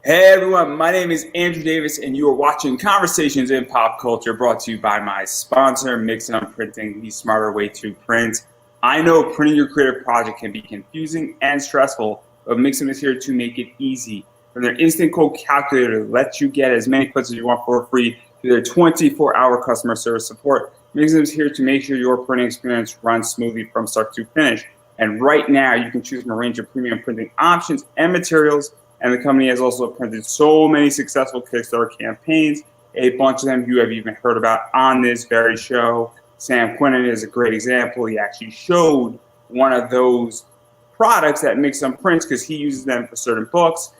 Hey everyone, my name is Andrew Davis, and you are watching Conversations in Pop Culture, brought to you by my sponsor, Mixum Printing, the smarter way to print. I know printing your creative project can be confusing and stressful, but Mixum is here to make it easy. From their instant quote calculator that lets you get as many quotes as you want for free, to their 24-hour customer service support, Mixum is here to make sure your printing experience runs smoothly from start to finish. And right now, you can choose from a range of premium printing options and materials. And the company has also printed so many successful Kickstarter campaigns, a bunch of them you have even heard about on this very show. Sam Quinlan is a great example. He actually showed one of those products that makes some prints because he uses them for certain books.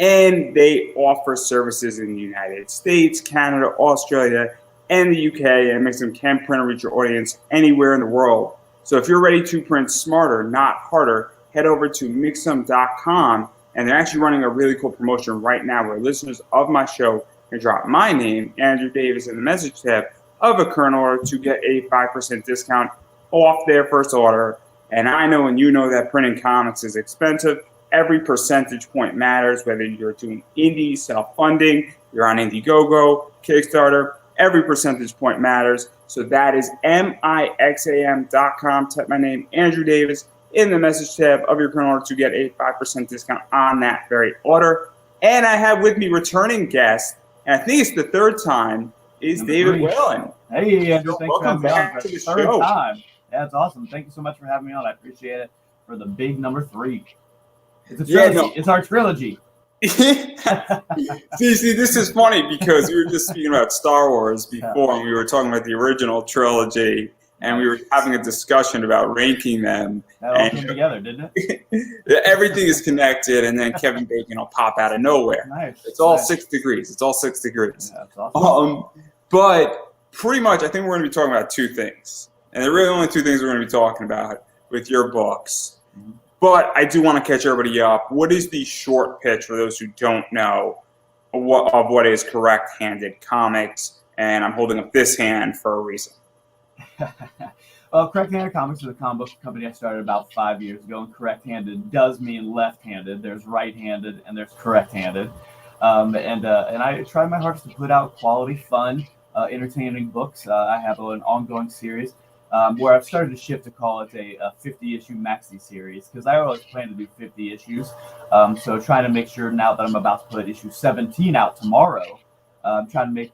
And they offer services in the United States, Canada, Australia, and the UK. And Mixum can print and reach your audience anywhere in the world. So if you're ready to print smarter, not harder, head over to mixum.com. And they're actually running a really cool promotion right now where listeners of my show can drop my name, Andrew Davis, in the message tab of a current order to get a 5% discount off their first order. And I know and you know that printing comics is expensive. Every percentage point matters, whether you're doing indie, self-funding, you're on Indiegogo, Kickstarter, every percentage point matters. So that is mixam.com. Type my name, Andrew Davis, in the message tab of your current order to get a 5% discount on that very order. And I have with me returning guest, and I think it's the third time, is David Whalen. Hey, Andrew, thanks for having me on for the third show. time. Yeah, it's awesome. Thank you so much for having me on. I appreciate it for the big number 3. It's a trilogy. Yeah, no. It's our trilogy. see, this is funny because we were just speaking about Star Wars before, and we were talking about the original trilogy. And we were having a discussion about ranking them. That all came together, didn't it? Everything is connected, and then Kevin Bacon will pop out of nowhere. Nice. It's all 6 degrees. It's all 6 degrees. Yeah, that's awesome. But pretty much, I think we're going to be talking about 2 things. And they're really only 2 things we're going to be talking about with your books. Mm-hmm. But I do want to catch everybody up. What is the short pitch for those who don't know of what is correct-handed comics? And I'm holding up this hand for a reason. Well, Correct-Handed Comics is a comic book company I started about 5 years ago, and correct-handed does mean left-handed. There's right-handed and there's correct-handed, and I try my hardest to put out quality, fun, entertaining books. I have an ongoing series where I've started to shift to call it a 50-issue maxi series because I always plan to do 50 issues. So trying to make sure now that I'm about to put issue 17 out tomorrow. Trying to make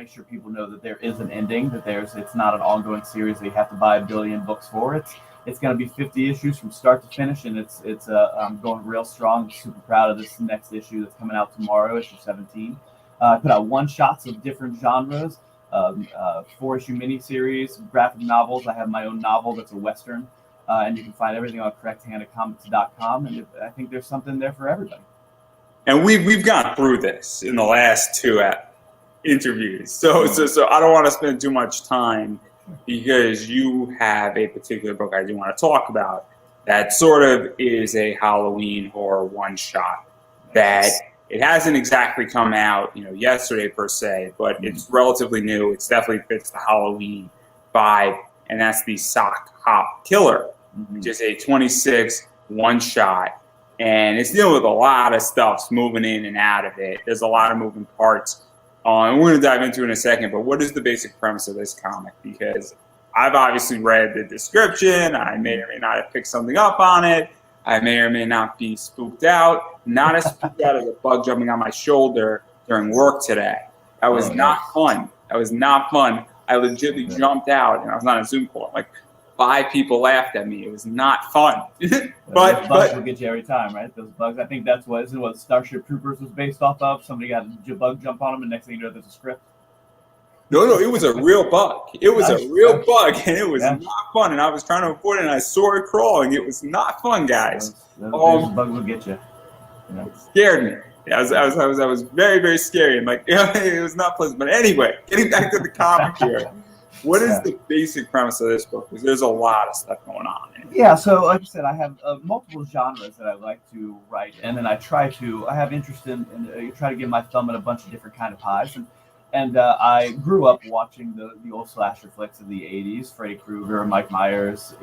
sure people know that there is an ending, that it's not an ongoing series that you have to buy a billion books for. It's going to be 50 issues from start to finish, and it's going real strong. I'm super proud of this next issue that's coming out tomorrow, issue 17. I put out one-shots of different genres, 4-issue miniseries, graphic novels. I have my own novel that's a Western, and you can find everything on correcthandedcomics.com, and I think there's something there for everybody. And we've gone through this in the last 2 interviews. So I don't want to spend too much time because you have a particular book I do want to talk about that sort of is a Halloween horror one-shot that it hasn't exactly come out, yesterday per se, but it's relatively new. It definitely fits the Halloween vibe, and that's the Sock Hop Killer, which is a 26 one-shot. And it's dealing with a lot of stuff moving in and out of it. There's a lot of moving parts. And we're going to dive into it in a second. But what is the basic premise of this comic? Because I've obviously read the description. I may or may not have picked something up on it. I may or may not be spooked out. Not as spooked out as a bug jumping on my shoulder during work today. That was not fun. That was not fun. I legitimately jumped out, and I was on a Zoom call. I'm like, 5 people laughed at me. It was not fun. But bugs will get you every time, right? Those bugs. I think that's what Starship Troopers was based off of. Somebody got a bug jump on them, and next thing you know, there's a script. No, it was a real bug. It was a real bug, and it was not fun. And I was trying to avoid it, and I saw it crawling. It was not fun, guys. Those bugs will get you. It scared me. I was very, very scary. And it was not pleasant. But anyway, getting back to the comic here. What is the basic premise of this book? Because there's a lot of stuff going on in it. Yeah, so like I said, I have multiple genres that I like to write, and then I have interest in try to get my thumb in a bunch of different kind of pies. And I grew up watching the old slasher flicks of the 80s, Freddy Krueger, Mike Myers,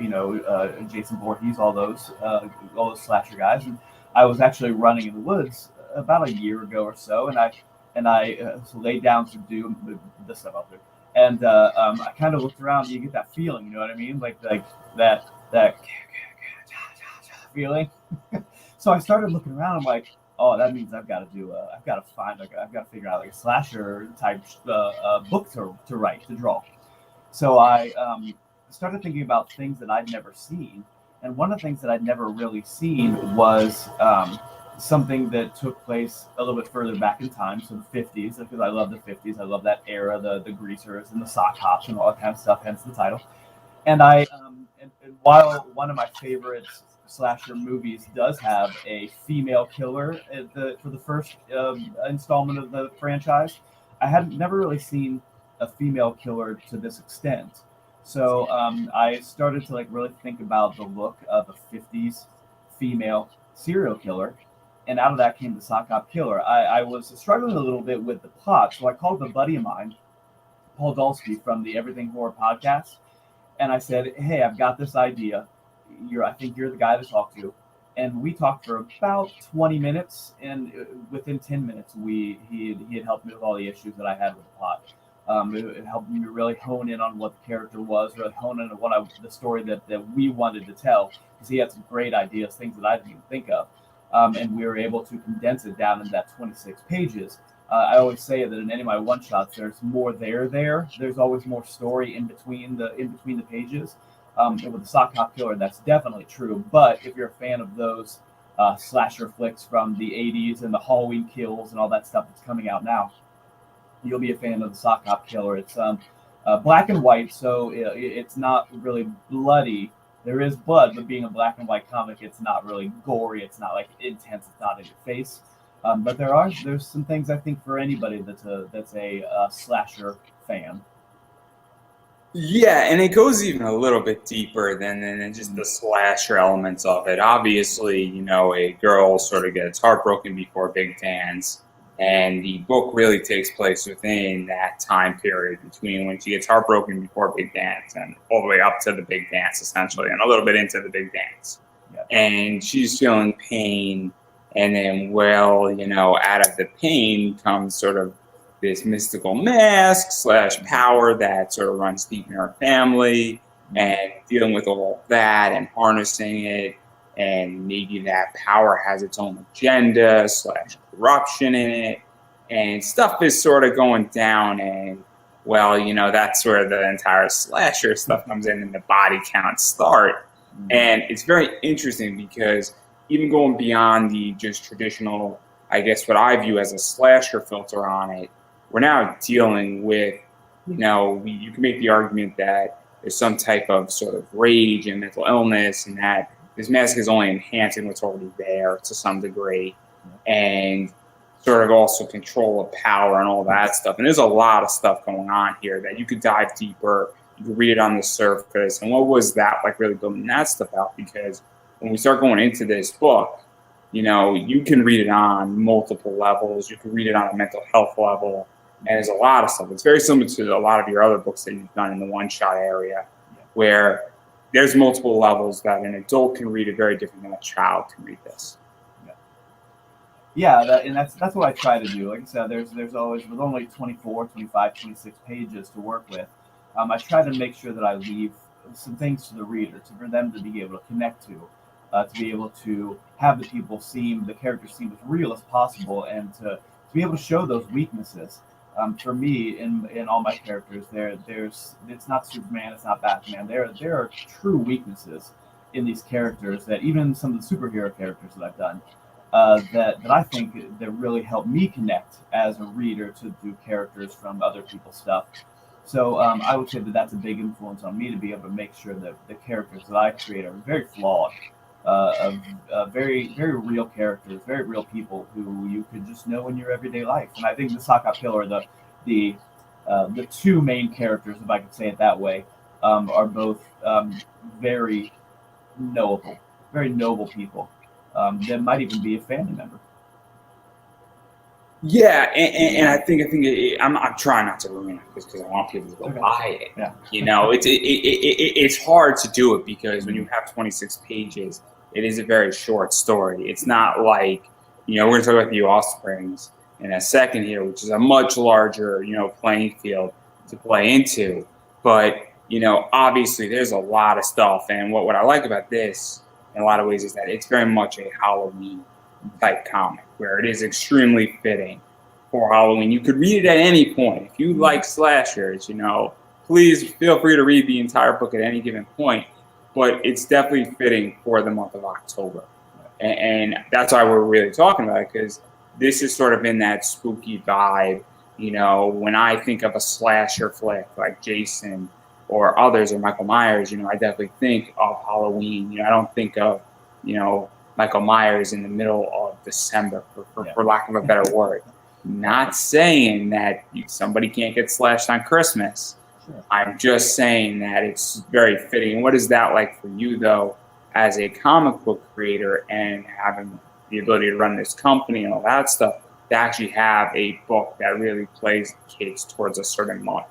Jason Voorhees, all those slasher guys. And I was actually running in the woods about a year ago or so, and I laid down to do the stuff out there, and I kind of looked around. And you get that feeling, you know what I mean? Like that feeling. So I started looking around. I'm like, oh, that means I've got to find, I've got to figure out like a slasher type book to write, to draw. So I started thinking about things that I'd never seen. And one of the things that I'd never really seen was something that took place a little bit further back in time, so the 50s, because I love the 50s. I love that era, the greasers and the sock hops and all that kind of stuff, hence the title. And and while one of my favorite slasher movies does have a female killer for the first installment of the franchise, I had never really seen a female killer to this extent. So I started to like really think about the look of a 50s female serial killer, and out of that came the sock hop killer. I was struggling a little bit with the plot, so I called a buddy of mine, Paul Dulski from the Everything Horror podcast, and I said, "Hey, I've got this idea. I think you're the guy to talk to." And we talked for about 20 minutes, and within 10 minutes, he had helped me with all the issues that I had with the plot. It helped me to really hone in on what the character was, really hone in on the story that we wanted to tell, because he had some great ideas, things that I didn't even think of, and we were able to condense it down into that 26 pages. I always say that in any of my one shots, there's more there. There's always more story in between the pages. And with the sock hop killer, that's definitely true. But if you're a fan of those slasher flicks from the 80s and the Halloween Kills and all that stuff that's coming out now, you'll be a fan of the sock hop killer. It's black and white, so it's not really bloody. There is blood, but being a black and white comic, it's not really gory. It's not like intense. It's not in your face. But there's some things I think for anybody that's a slasher fan. Yeah, and it goes even a little bit deeper than just the slasher elements of it. Obviously, a girl sort of gets heartbroken before a big dance, and the book really takes place within that time period between when she gets heartbroken before a big dance and all the way up to the big dance, essentially, and a little bit into the big dance. Yeah. And she's feeling pain, and then, out of the pain comes sort of this mystical mask / power that sort of runs deep in her family, and dealing with all that and harnessing it, and maybe that power has its own agenda / corruption in it, and stuff is sort of going down, and that's where the entire slasher stuff comes in, and the body counts start. And it's very interesting because even going beyond the just traditional, I guess what I view as a slasher filter on it, we're now dealing with, you can make the argument that there's some type of sort of rage and mental illness, and that this mask is only enhancing what's already there to some degree, and sort of also control of power and all that stuff. And there's a lot of stuff going on here that you could dive deeper. You could read it on the surface. And what was that like, really building that stuff out? Because when we start going into this book, you can read it on multiple levels. You can read it on a mental health level. And there's a lot of stuff. It's very similar to a lot of your other books that you've done in the one-shot area, where there's multiple levels that an adult can read it very different than a child can read this. Yeah, and that's what I try to do. Like I said, there's always, with only 24, 25, 26 pages to work with, I try to make sure that I leave some things to the reader, for them to be able to connect to be able to have the characters seem as real as possible, and to be able to show those weaknesses. For me, in all my characters, it's not Superman, it's not Batman. There are true weaknesses in these characters that even some of the superhero characters that I've done, that I think that really help me connect as a reader to characters from other people's stuff. So I would say that that's a big influence on me, to be able to make sure that the characters that I create are very flawed, very, very real characters, very real people who you could just know in your everyday life. And I think the sock hop killer, the two main characters, if I could say it that way, are both very knowable, very noble people that might even be a family member. Yeah, and I think I'm trying not to ruin it because I want people to go buy it. Yeah. It's hard to do it because when you have 26 pages, it is a very short story. It's not like we're going to talk about the Offsprings in a second here, which is a much larger, playing field to play into. But, obviously there's a lot of stuff. And what I like about this in a lot of ways is that it's very much a Halloween type comic where it is extremely fitting for Halloween. You could read it at any point. If you like slashers, please feel free to read the entire book at any given point. But it's definitely fitting for the month of October. And that's why we're really talking about it, because this is sort of in that spooky vibe. When I think of a slasher flick like Jason or others or Michael Myers, I definitely think of Halloween. I don't think of, Michael Myers in the middle of December, for lack of a better word. Not saying that somebody can't get slashed on Christmas. Sure. I'm just saying that it's very fitting. What is that like for you, though, as a comic book creator and having the ability to run this company and all that stuff, to actually have a book that really plays kids towards a certain month?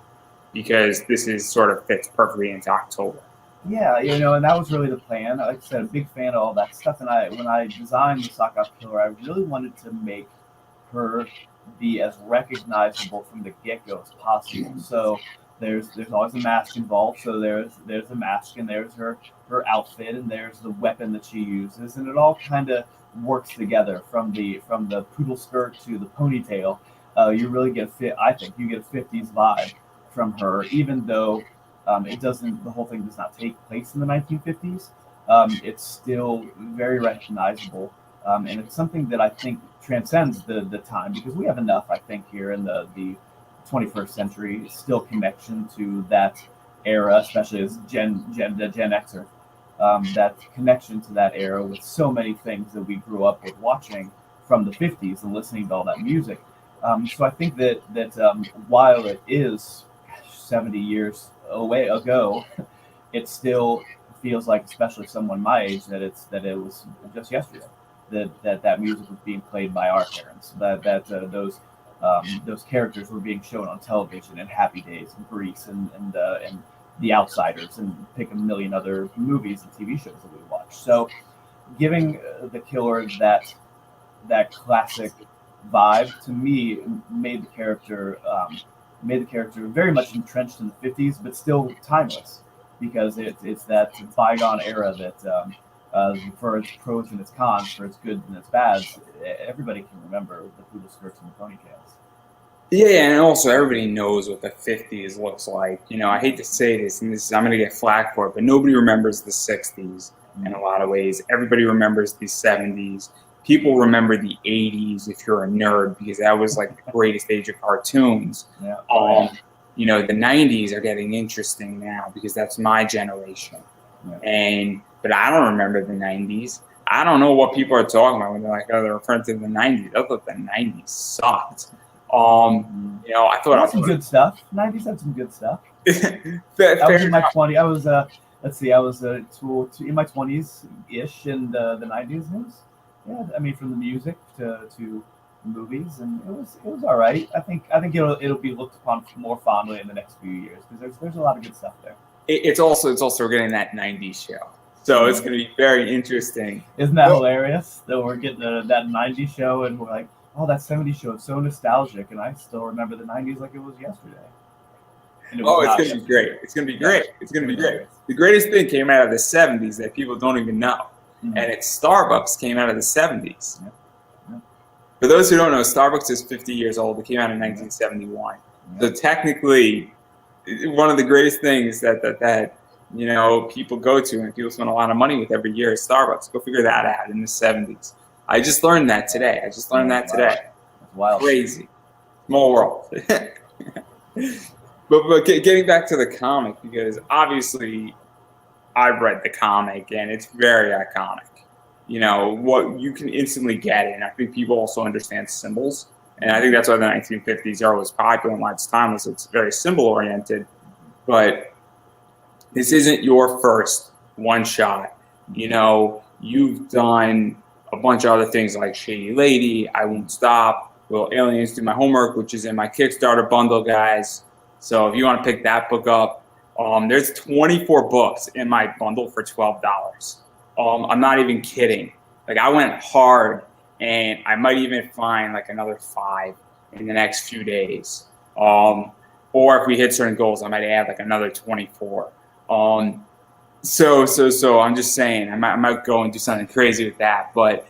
Because this is sort of fits perfectly into October. Yeah, and that was really the plan. Like I said, a big fan of all that stuff. And when I designed the Sock Off Killer, I really wanted to make her be as recognizable from the get-go as possible. So there's always a mask involved. So there's a mask, and there's her outfit, and there's the weapon that she uses, and it all kind of works together from the poodle skirt to the ponytail. You really get I think you get a 50s vibe from her, even though the whole thing does not take place in the 1950s. It's still very recognizable, and it's something that I think transcends the time, because we have enough, I think, here in the 21st century, still connection to that era, especially as Gen Xer, that connection to that era with so many things that we grew up with watching from the 50s and listening to all that music. So I think that while it is 70 years ago, it still feels like, especially someone my age, that it was just yesterday that music was being played by our parents, that those characters were being shown on television in Happy Days and Grease and The Outsiders, and pick a million other movies and TV shows that we watch. So giving the killer that classic vibe, to me, made the character very much entrenched in the 50s, but still timeless, because it's that bygone era that for its pros and its cons, for its goods and its bads, everybody can remember the poodle skirts and the ponytails. Yeah, and also everybody knows what the 50s looks like. I hate to say this, and I'm going to get flack for it, but nobody remembers the 60s in a lot of ways. Everybody remembers the 70s. People remember the 80s if you're a nerd, because that was like the greatest age of cartoons. Yeah. The 90s are getting interesting now, because that's my generation. Yeah. But I don't remember the 90s. I don't know what people are talking about when they're like, they're referring to the 90s. I thought the 90s sucked. I thought had some good stuff. 90s had some good stuff. I was in my 20s. I was in my 20s ish in the 90s. From the music to the movies, and it was all right. I think it'll be looked upon more fondly in the next few years, because there's a lot of good stuff there. It's also we're getting that 90s show, so it's going to be very interesting. Isn't that hilarious that we're getting that 90s show, and we're like, oh, that 70s show is so nostalgic, and I still remember the 90s like it was yesterday. It's going to be great. It's going to be great. It's going to be great. The greatest thing came out of the 70s that people don't even know. Mm-hmm. And it's Starbucks came out of the 70s. Yeah. For those who don't know, Starbucks is 50 years old. It came out in 1971. Yeah. So technically, one of the greatest things that people go to and people spend a lot of money with every year is Starbucks. Go figure that out in the 70s. I just learned that today. That's wild. Crazy. Small world. But getting back to the comic, because obviously I've read the comic and it's very iconic. What you can instantly get, and I think people also understand symbols. And I think that's why the 1950s era was popular and why it's timeless. It's very symbol oriented. But this isn't your first one shot. You've done a bunch of other things like Shady Lady, I Won't Stop, Will Aliens Do My Homework, which is in my Kickstarter bundle, guys. So if you want to pick that book up, there's 24 books in my bundle for $12. I'm not even kidding. Like, I went hard and I might even find like another 5 in the next few days. Or if we hit certain goals, I might add like another 24. So I'm just saying, I might go and do something crazy with that. But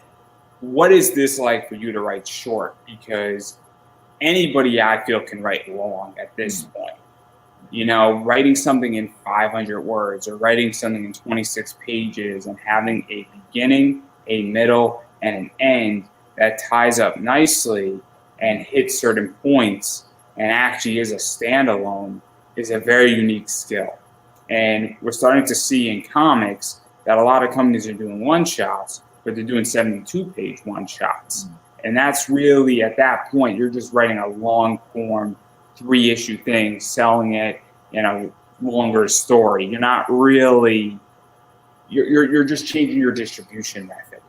what is this like for you to write short? Because anybody I feel can write long at this point. Writing something in 500 words or writing something in 26 pages and having a beginning, a middle, and an end that ties up nicely and hits certain points and actually is a standalone is a very unique skill. And we're starting to see in comics that a lot of companies are doing one-shots, but they're doing 72-page one-shots. And that's really, at that point, you're just writing a long-form 3-issue thing, selling it in a longer story. You're not really, you're just changing your distribution method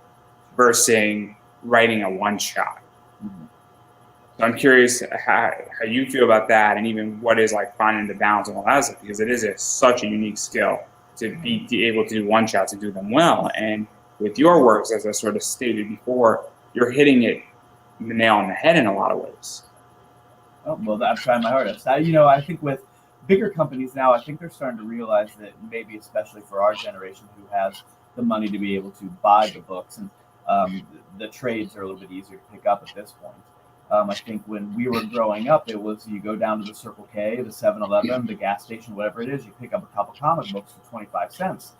versus writing a one-shot. So I'm curious how you feel about that, and even what is like finding the balance and all that stuff, because it is such a unique skill to be able to do one-shots and do them well. And with your works, as I sort of stated before, you're hitting it the nail on the head in a lot of ways. Oh, well, I'm trying my hardest. I think with bigger companies now, I think they're starting to realize that maybe especially for our generation who has the money to be able to buy the books, and the trades are a little bit easier to pick up at this point. I think when we were growing up, it was you go down to the Circle K, the 7-Eleven, the gas station, whatever it is, you pick up a couple comic books for 25 cents.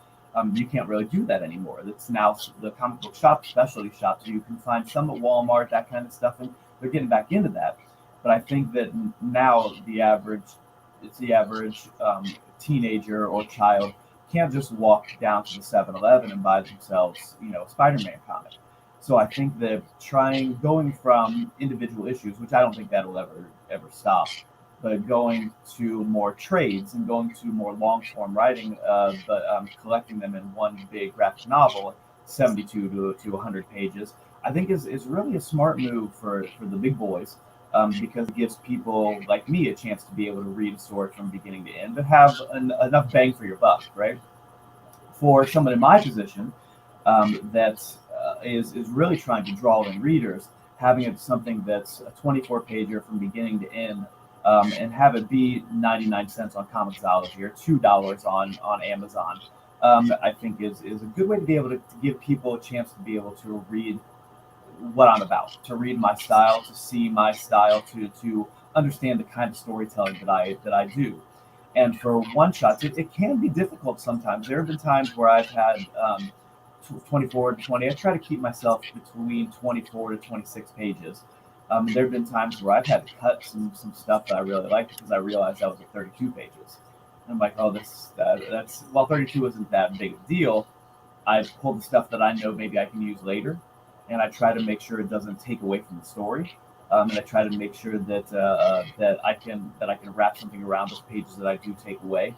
You can't really do that anymore. It's now the comic book shops, specialty shops. You can find some at Walmart, that kind of stuff, and they're getting back into that. But I think that now the average teenager or child can't just walk down to the 7-Eleven and buy themselves, a Spider-Man comic. So I think that going from individual issues, which I don't think that'll ever stop, but going to more trades and going to more long-form writing, but collecting them in one big graphic novel, 72 to 100 pages, I think is really a smart move for the big boys, because it gives people like me a chance to be able to read a story from beginning to end and have enough bang for your buck, right? For someone in my position, that is really trying to draw in readers, having it something that's a 24-pager from beginning to end, and have it be 99 cents on Comixology or $2 on Amazon, I think is a good way to be able to give people a chance to be able to read what I'm about, to read my style, to see my style, to understand the kind of storytelling that I do. And for one shots, it can be difficult sometimes. There have been times where I've had 24 to 20. I try to keep myself between 24 to 26 pages. There have been times where I've had to cut some stuff that I really liked because I realized that was at 32 pages. And I'm like, oh, that's while 32 isn't that big a deal, I pull the stuff that I know maybe I can use later, and I try to make sure it doesn't take away from the story. And I try to make sure that that I can wrap something around those pages that I do take away.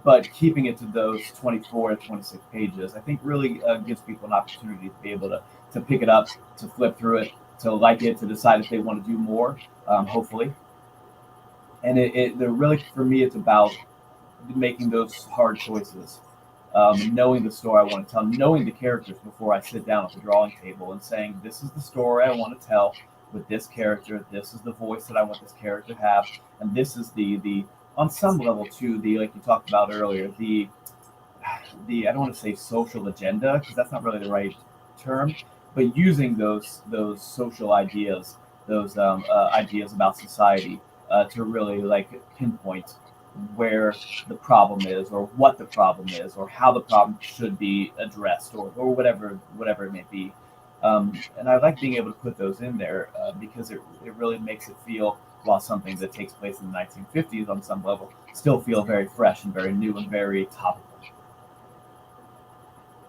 But keeping it to those 24 to 26 pages, I think really gives people an opportunity to be able to pick it up, to flip through it, to like it, to decide if they want to do more, hopefully. And it really, for me, it's about making those hard choices, knowing the story I want to tell, knowing the characters before I sit down at the drawing table and saying, this is the story I want to tell with this character, this is the voice that I want this character to have, and this is the on some level too, like you talked about earlier, the I don't want to say social agenda because that's not really the right term, but using those social ideas, those ideas about society, to really like pinpoint where the problem is, or what the problem is, or how the problem should be addressed, or whatever it may be. And I like being able to put those in there because it really makes it feel, while something that takes place in the 1950s on some level, still feel very fresh and very new and very topical.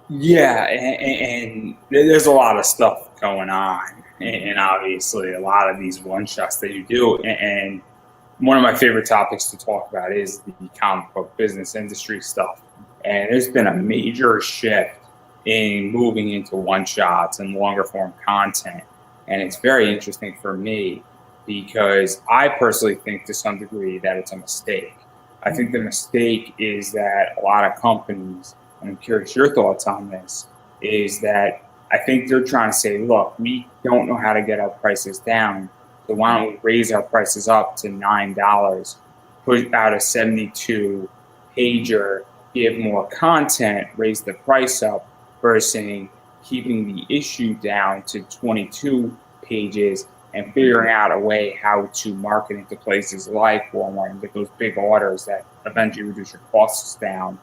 Yeah, and there's a lot of stuff going on, and obviously a lot of these one-shots that you do. And one of my favorite topics to talk about is the comic book business industry stuff. And there's been a major shift in moving into one-shots and longer-form content. And it's very interesting for me because I personally think to some degree that it's a mistake. I think the mistake is that a lot of companies, and I'm curious your thoughts on this, is that I think they're trying to say, look, we don't know how to get our prices down, so why don't we raise our prices up to $9, put out a 72 pager, give more content, raise the price up, versus keeping the issue down to 22 pages and figuring out a way how to market into places like Walmart and get those big orders that eventually reduce your costs down,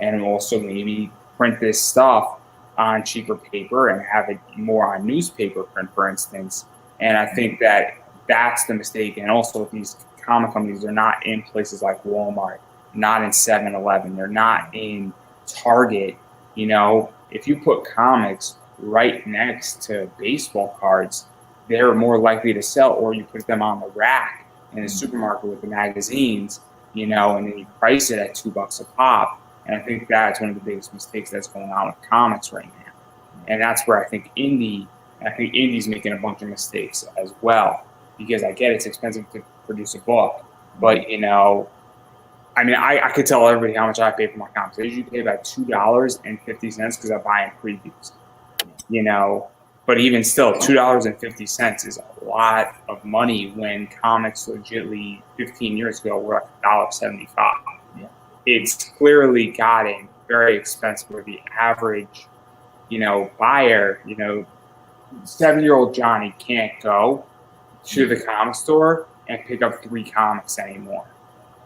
and also maybe print this stuff on cheaper paper and have it more on newspaper print, for instance. And I think that that's the mistake. And also, these comic companies are not in places like Walmart, not in 7-Eleven, they're not in Target. You know, if you put comics right next to baseball cards, they're more likely to sell, or you put them on the rack in the supermarket with the magazines, you know, and then you price it at $2 a pop. And I think that's one of the biggest mistakes that's going on with comics right now. And that's where I think Indie's making a bunch of mistakes as well, because I get it's expensive to produce a book, but, you know, I mean, I could tell everybody how much I pay for my comics. I usually pay about $2.50 because I buy in previews, you know. But even still, $2.50 is a lot of money when comics legitimately 15 years ago were like $1.75. Yeah. It's clearly gotten very expensive where the average, you know, buyer, you know, 7-year-old Johnny can't go to the comic store and pick up 3 comics anymore.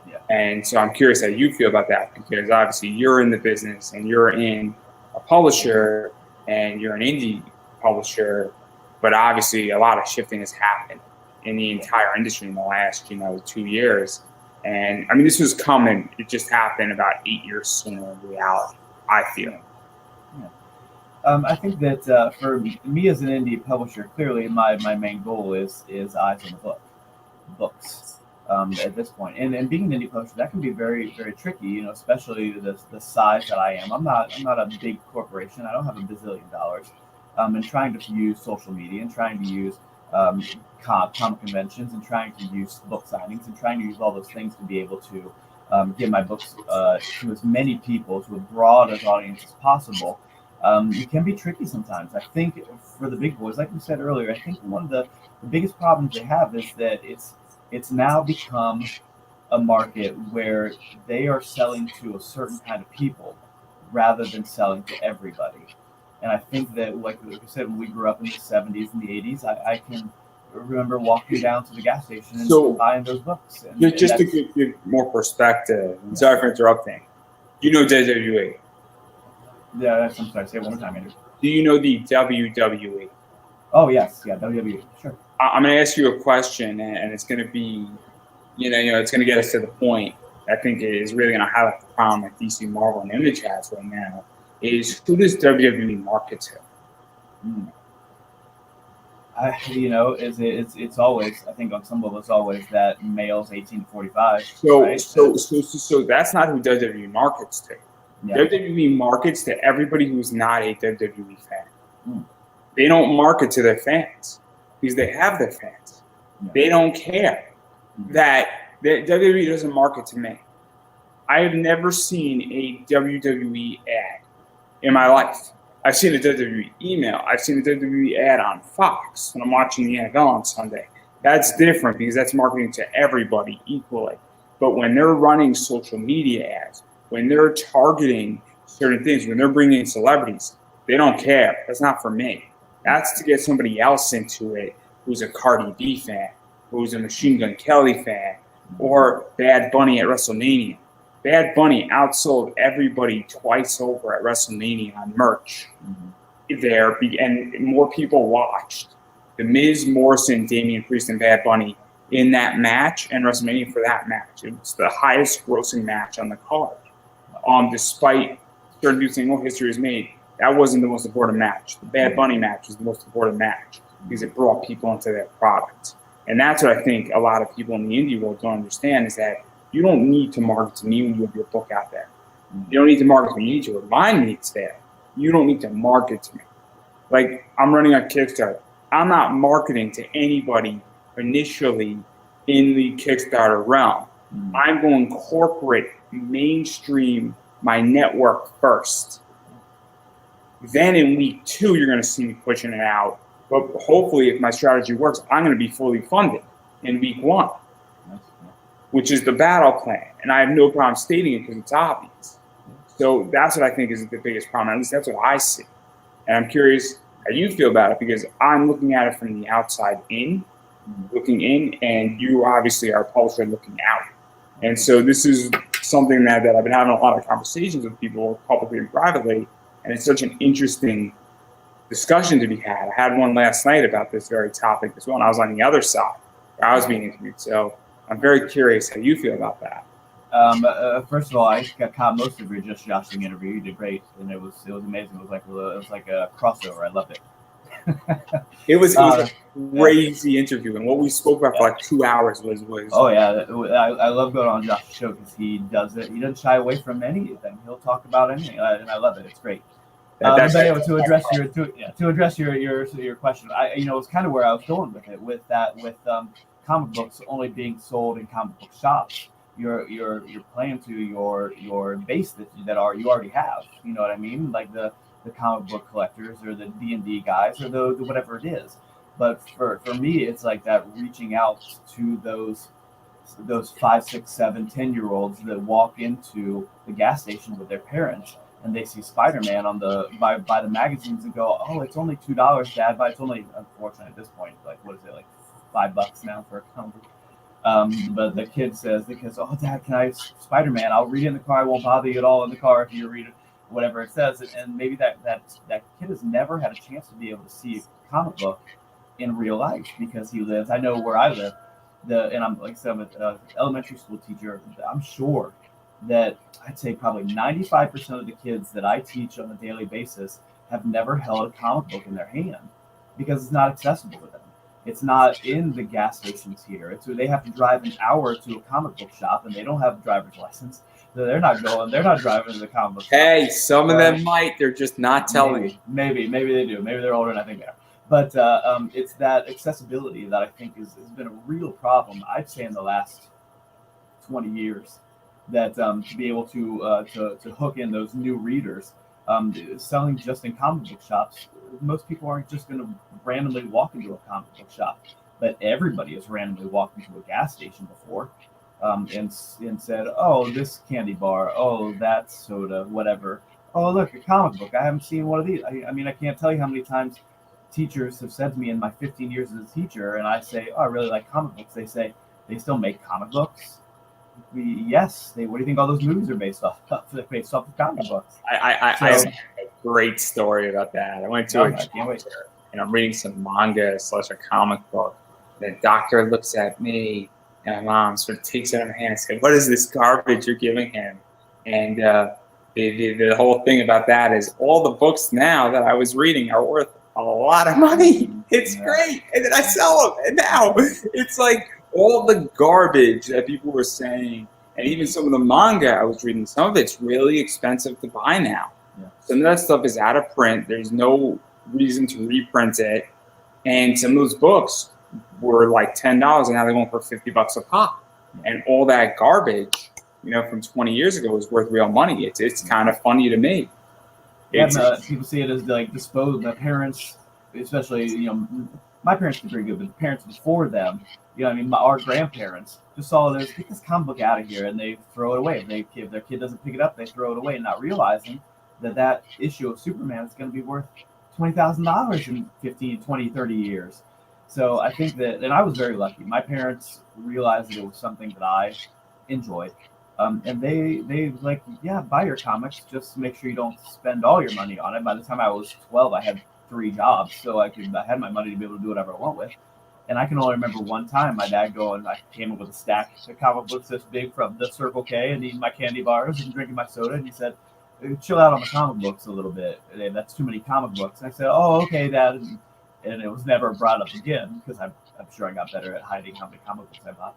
Yeah. And so I'm curious how you feel about that, because obviously you're in the business and you're in a publisher and you're an indie publisher, but obviously a lot of shifting has happened in the entire industry in the last, you know, 2 years. And I mean, this was coming. It just happened about 8 years sooner in reality, I feel. Yeah. I think that for me as an indie publisher, clearly my main goal is eyes on the books at this point. And being an indie publisher, that can be very, very tricky, you know, especially the size that I am. I'm not a big corporation. I don't have a bazillion dollars. And trying to use social media and trying to use comic conventions and trying to use book signings and trying to use all those things to be able to get my books to as many people, to as broad an audience as possible. It can be tricky sometimes. I think for the big boys, like we said earlier, I think one of the biggest problems they have is that it's now become a market where they are selling to a certain kind of people rather than selling to everybody. And I think that, like we said, when we grew up in the 70s and the 80s, I can remember walking down to the gas station and buying those books. And just to give more perspective, sorry for interrupting. You know WWE? Yeah, I'm sorry. Say it one more time, Andrew. Do you know the WWE? Oh, yes. Yeah, WWE. Sure. I'm going to ask you a question, and it's going to be, you know, it's going to get us to the point. I think it is really going to highlight the problem that DC, Marvel, and Image has right now. Is who does WWE market to? You know, it's always, I think on some level it's always that males 18 to 45. So right? so that's not who WWE markets to. Yeah. WWE markets to everybody who's not a WWE fan. They don't market to their fans because they have their fans. Yeah. They don't care that WWE doesn't market to me. I have never seen a WWE ad in my life. I've seen a WWE email. I've seen a WWE ad on Fox when I'm watching the NFL on Sunday. That's different because that's marketing to everybody equally. But when they're running social media ads, when they're targeting certain things, when they're bringing in celebrities, they don't care. That's not for me. That's to get somebody else into it who's a Cardi B fan, who's a Machine Gun Kelly fan, or Bad Bunny at WrestleMania. Bad Bunny outsold everybody twice over at WrestleMania on merch there, and more people watched The Miz, Morrison, Damian Priest, and Bad Bunny in that match, and WrestleMania for that match. It was the highest grossing match on the card. Despite certain people saying, history is made, that wasn't the most important match. The Bad Bunny match was the most important match because it brought people into their product. And that's what I think a lot of people in the indie world don't understand, is that you don't need to market to me when you have your book out there. You don't need to market to me. You need to remind me it's there. You don't need to market to me. Like, I'm running a Kickstarter. I'm not marketing to anybody initially in the Kickstarter realm. I'm going corporate, mainstream, my network first. Then in week 2, you're going to see me pushing it out. But hopefully, if my strategy works, I'm going to be fully funded in week 1, which is the battle plan. And I have no problem stating it because it's obvious. So that's what I think is the biggest problem. At least that's what I see. And I'm curious how you feel about it, because I'm looking at it from the outside in, looking in, and you obviously are a publisher looking out. And so this is something that I've been having a lot of conversations with people publicly and privately, and it's such an interesting discussion to be had. I had one last night about this very topic as well, and I was on the other side where I was being interviewed. So I'm very curious how you feel about that. First of all, I got caught most of your Just Joshing interview. You did great, and it was amazing. It was like a crossover. I loved it. It was a crazy interview, and what we spoke about for like 2 hours was. Oh yeah, I love going on Josh's show because he does it. He doesn't shy away from anything. He'll talk about anything, and I love it. It's great. But anyway, to address your question, it's kind of where I was going with it. With comic books only being sold in comic book shops, you're playing to your base that you already have. You know what I mean? Like the comic book collectors or the D&D guys or the whatever it is. But for me, it's like that reaching out to those 5, 6, 7, 10-year-olds that walk into the gas station with their parents and they see Spider-Man by the magazines and go, oh, it's only $2, Dad, but it's only, unfortunately at this point, like what is it, like $5 now for a comic book. But the kid says, oh, Dad, can I Spider-Man? I'll read it in the car. I won't bother you at all in the car if you read it, whatever it says. And maybe that kid has never had a chance to be able to see a comic book in real life because he lives. I know where I live. And I'm like I said, I'm an elementary school teacher. I'm sure that I'd say probably 95% of the kids that I teach on a daily basis have never held a comic book in their hand because it's not accessible to them. It's not in the gas stations here. They have to drive an hour to a comic book shop, and they don't have a driver's license. So they're not driving to the comic book shop. Hey, some of them might. They're just not telling you. Maybe they do. Maybe they're older than I think they are. But it's that accessibility that I think has been a real problem, I'd say, in the last 20 years. That to be able to hook in those new readers, selling just in comic book shops, most people aren't just going to randomly walk into a comic book shop, but everybody has randomly walked into a gas station before and said, oh, this candy bar, oh, that soda, whatever. Oh, look, a comic book. I haven't seen one of these. I mean, I can't tell you how many times teachers have said to me in my 15 years as a teacher, and I say, oh, I really like comic books. They say, they still make comic books? Yes. What do you think all those movies are based off of? They're based off of comic books. I have a great story about that. I went to a doctor, and I'm reading some manga / a comic book. The doctor looks at me, and my mom sort of takes it in her hand and says, what is this garbage you're giving him? And the whole thing about that is all the books now that I was reading are worth a lot of money. It's great. And then I sell them. And now it's like all the garbage that people were saying, and even some of the manga I was reading, some of it's really expensive to buy now. Yeah. Some of that stuff is out of print. There's no reason to reprint it. And some of those books were like $10, and now they're going for $50 a pop. And all that garbage, from 20 years ago is worth real money. It's kind of funny to me. People see it as like disposed. The parents, especially, my parents were pretty good, but the parents before them, our grandparents just saw this, get this comic book out of here, and they throw it away. If their kid doesn't pick it up, they throw it away, not realizing that issue of Superman is going to be worth $20,000 in 15, 20, 30 years. So I think that, and I was very lucky. My parents realized that it was something that I enjoyed. And they like, yeah, buy your comics, just make sure you don't spend all your money on it. By the time I was 12, I had 3 jobs, so I had my money to be able to do whatever I want with. And I can only remember one time my dad I came up with a stack of comic books this big from the Circle K and eating my candy bars and drinking my soda. And he said, chill out on the comic books a little bit. That's too many comic books. And I said, oh, okay, Dad. And it was never brought up again because I'm sure I got better at hiding how many comic books I bought.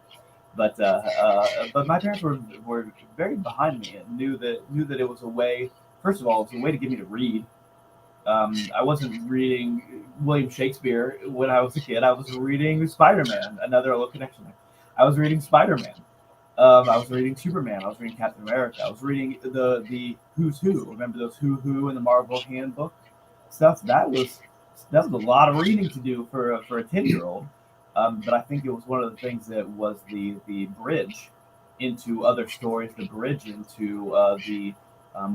But my parents were very behind me and knew that it was a way. First of all, it was a way to get me to read. I wasn't reading William Shakespeare when I was a kid. I was reading Spider-Man. Another little connection there. I was reading Spider-Man. I was reading Superman. I was reading Captain America. I was reading the Who's Who. Remember those Who in the Marvel Handbook? stuff that was a lot of reading to do for a 10-year-old. But I think it was one of the things that was the bridge into other stories, the bridge into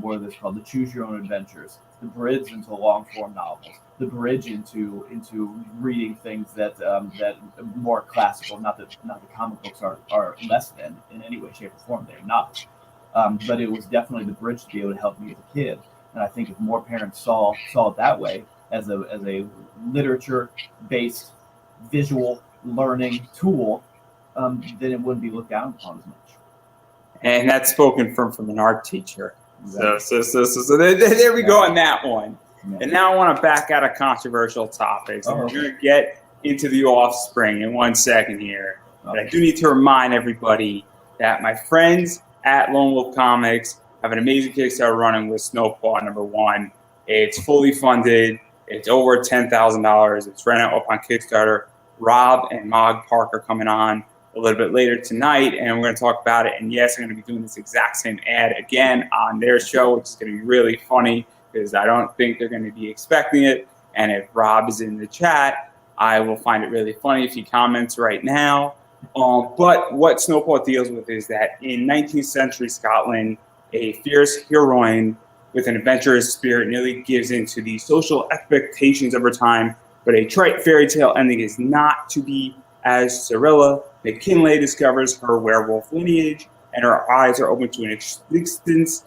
what are this called, the choose your own adventures, the bridge into long form novels, the bridge into reading things that more classical. Not that the comic books are less than in any way, shape, or form. They're not. But it was definitely the bridge to be able to help me as a kid. And I think if more parents saw it that way as a literature based visual learning tool, then it wouldn't be looked down upon as much. And that's spoken from an art teacher. Exactly. So there we go on that one. Yeah. And now I want to back out of controversial topics. And we're going to get into the offspring in 1 second here. But I do need to remind everybody that my friends at Lone Wolf Comics have an amazing Kickstarter running with Snowpaw #1. It's fully funded. It's over $10,000. It's right now up on Kickstarter. Rob and Mog Park are coming on a little bit later tonight, and we're going to talk about it. And yes, I'm going to be doing this exact same ad again on their show, which is going to be really funny because I don't think they're going to be expecting it. And if Rob is in the chat, I will find it really funny if he comments right now. But what Snowpaw deals with is that in 19th century Scotland, a fierce heroine with an adventurous spirit nearly gives in to the social expectations of her time, but a trite fairy tale ending is not to be as Cyrilla McKinley discovers her werewolf lineage, and her eyes are open to an existence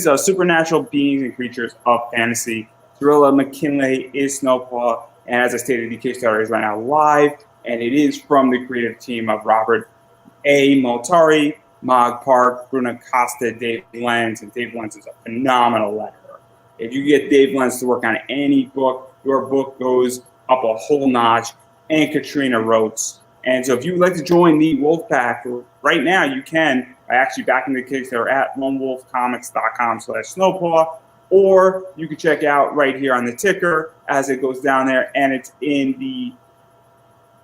of supernatural beings and creatures of fantasy. Cyrilla McKinley is Snowpaw, and as I stated, the Kickstarter is right now live, and it is from the creative team of Robert A. Moltari, Mog Park, Bruna Costa, Dave Lenz, and Dave Lenz is a phenomenal letterer. If you get Dave Lenz to work on any book, your book goes up a whole notch, and Katrina Rotes. And so if you would like to join the Wolfpack right now, you can by actually backing the Kickstarter at lonewolfcomics.com/Snowpaw, or you can check out right here on the ticker as it goes down there, and it's in the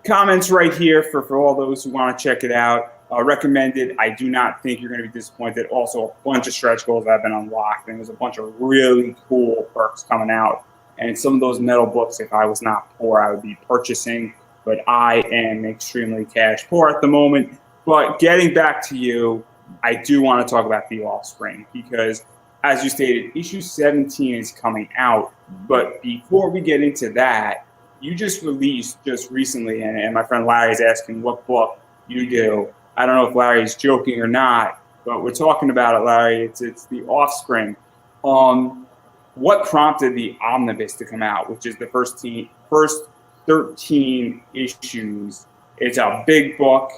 comments right here for all those who want to check it out. Recommended. I do not think you're going to be disappointed. Also, a bunch of stretch goals have been unlocked, and there's a bunch of really cool perks coming out. And some of those metal books, if I was not poor, I would be purchasing. But I am extremely cash poor at the moment. But getting back to you, I do want to talk about The Offspring because, as you stated, issue 17 is coming out. But before we get into that, you just released just recently, and my friend Larry is asking what book you do. I don't know if Larry's joking or not, but we're talking about it, Larry. It's The Offspring. What prompted the Omnibus to come out, which is the first 13 issues? It's a big book,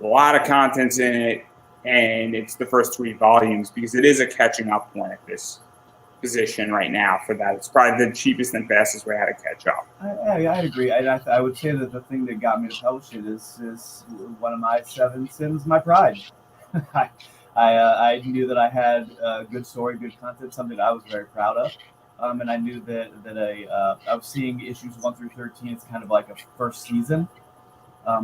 a lot of contents in it, and it's the first 3 volumes because it is a catching up one at this position right now for that. It's probably the cheapest and fastest way how to catch up. I agree. I would say that the thing that got me to publish it is one of my 7 sins, my pride. I knew that I had a good story, good content, something that I was very proud of. And I knew that I was seeing issues 1 through 13 as kind of like a first season.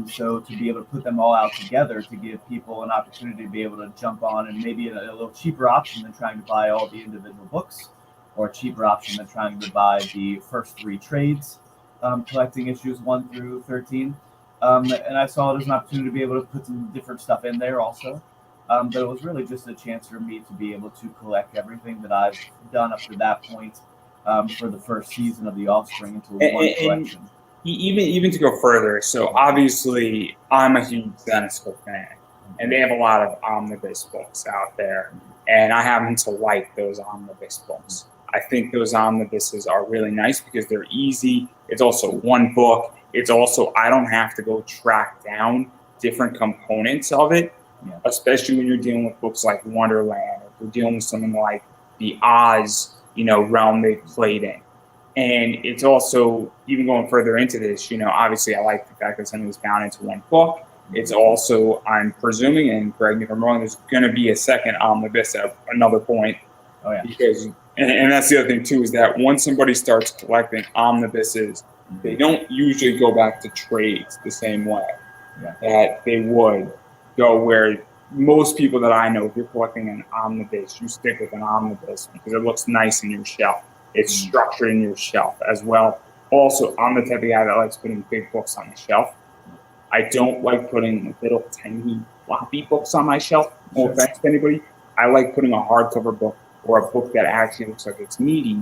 So to be able to put them all out together to give people an opportunity to be able to jump on and maybe a little cheaper option than trying to buy all the individual books, or a cheaper option than trying to buy the first 3 trades, collecting issues 1 through 13. And I saw it as an opportunity to be able to put some different stuff in there also. But it was really just a chance for me to be able to collect everything that I've done up to that point for the first season of The Offspring into one collection. Even to go further, so obviously I'm a huge Zenesco fan, and they have a lot of omnibus books out there, and I happen to like those omnibus books. I think those omnibuses are really nice because they're easy. It's also one book. It's also, I don't have to go track down different components of it, especially when you're dealing with books like Wonderland, or you're dealing with something like the Oz, realm they played in. And it's also, even going further into this, obviously I like the fact that something was bound into one book. It's also, I'm presuming, and correct me if I'm wrong, there's going to be a second omnibus at another point. Oh, yeah. Because, and that's the other thing, too, is that once somebody starts collecting omnibuses, they don't usually go back to trades the same way that they would go, where most people that I know, if you're collecting an omnibus, you stick with an omnibus because it looks nice in your shelf. It's structured in your shelf as well. Also, I'm the type of guy that likes putting big books on the shelf. I don't like putting little tiny floppy books on my shelf. No offense to anybody. I like putting a hardcover book or a book that actually looks like it's meaty,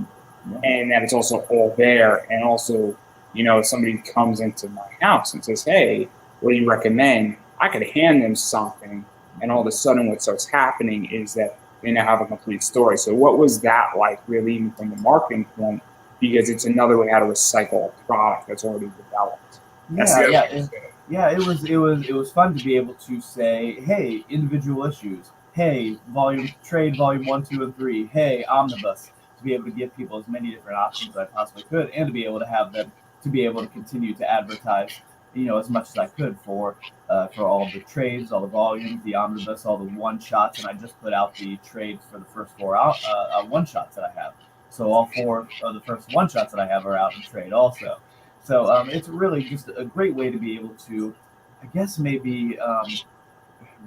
and that it's also all there. And also, if somebody comes into my house and says, "Hey, what do you recommend?" I could hand them something, and all of a sudden, what starts happening is that they now have a complete story. So, what was that like, really, even from the marketing point? Because it's another way how to recycle a product that's already developed. It was fun to be able to say, hey, individual issues, hey, trade volume 1, 2, and 3, hey, Omnibus, to be able to give people as many different options as I possibly could, and to be able to have them to be able to continue to advertise, as much as I could for all the trades, all the volumes, the Omnibus, all the one shots, and I just put out the trades for the first 4 one shots that I have. So all 4 of the first one shots that I have are out in trade also. So it's really just a great way to be able to, I guess, maybe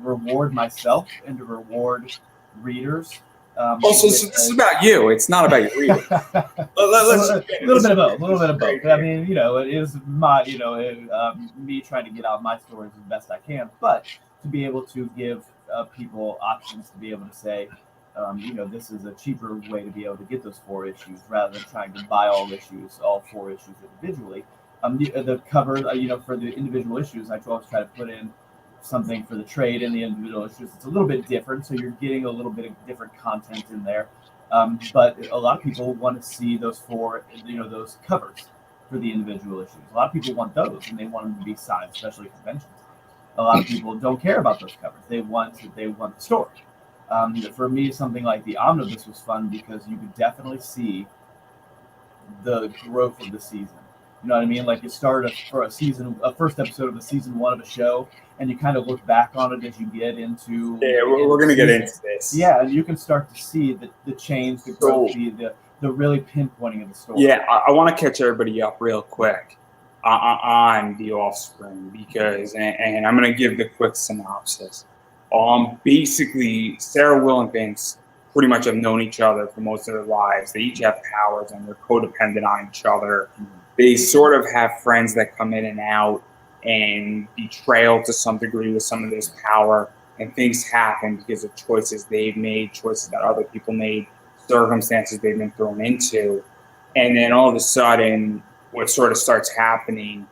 reward myself and to reward readers. This is about you. It's not about your readers. A little bit of both. I mean, it is my, me trying to get out my stories as best I can, but to be able to give people options to be able to say, this is a cheaper way to be able to get those 4 issues rather than trying to buy all 4 issues individually. The cover, for the individual issues, I always try to put in something for the trade in the individual issues. It's a little bit different, so you're getting a little bit of different content in there. But a lot of people want to see those 4, those covers for the individual issues. A lot of people want those, and they want them to be signed, especially at conventions. A lot of people don't care about those covers. They want the story. For me, something like the Omnibus was fun because you could definitely see the growth of the season. You know what I mean? Like you start a first episode of a season 1 of a show, and you kind of look back on it as you get into. Yeah, we're going to get into this. Yeah, and you can start to see the change, the growth, the really pinpointing of the story. Yeah, I want to catch everybody up real quick on The Offspring because, and I'm going to give the quick synopsis. Basically, Sarah, Will, and Vince pretty much have known each other for most of their lives. They each have powers, and they're codependent on each other. They sort of have friends that come in and out, and betrayal to some degree with some of this power, and things happen because of choices they've made, choices that other people made, circumstances they've been thrown into. And then all of a sudden, what sort of starts happening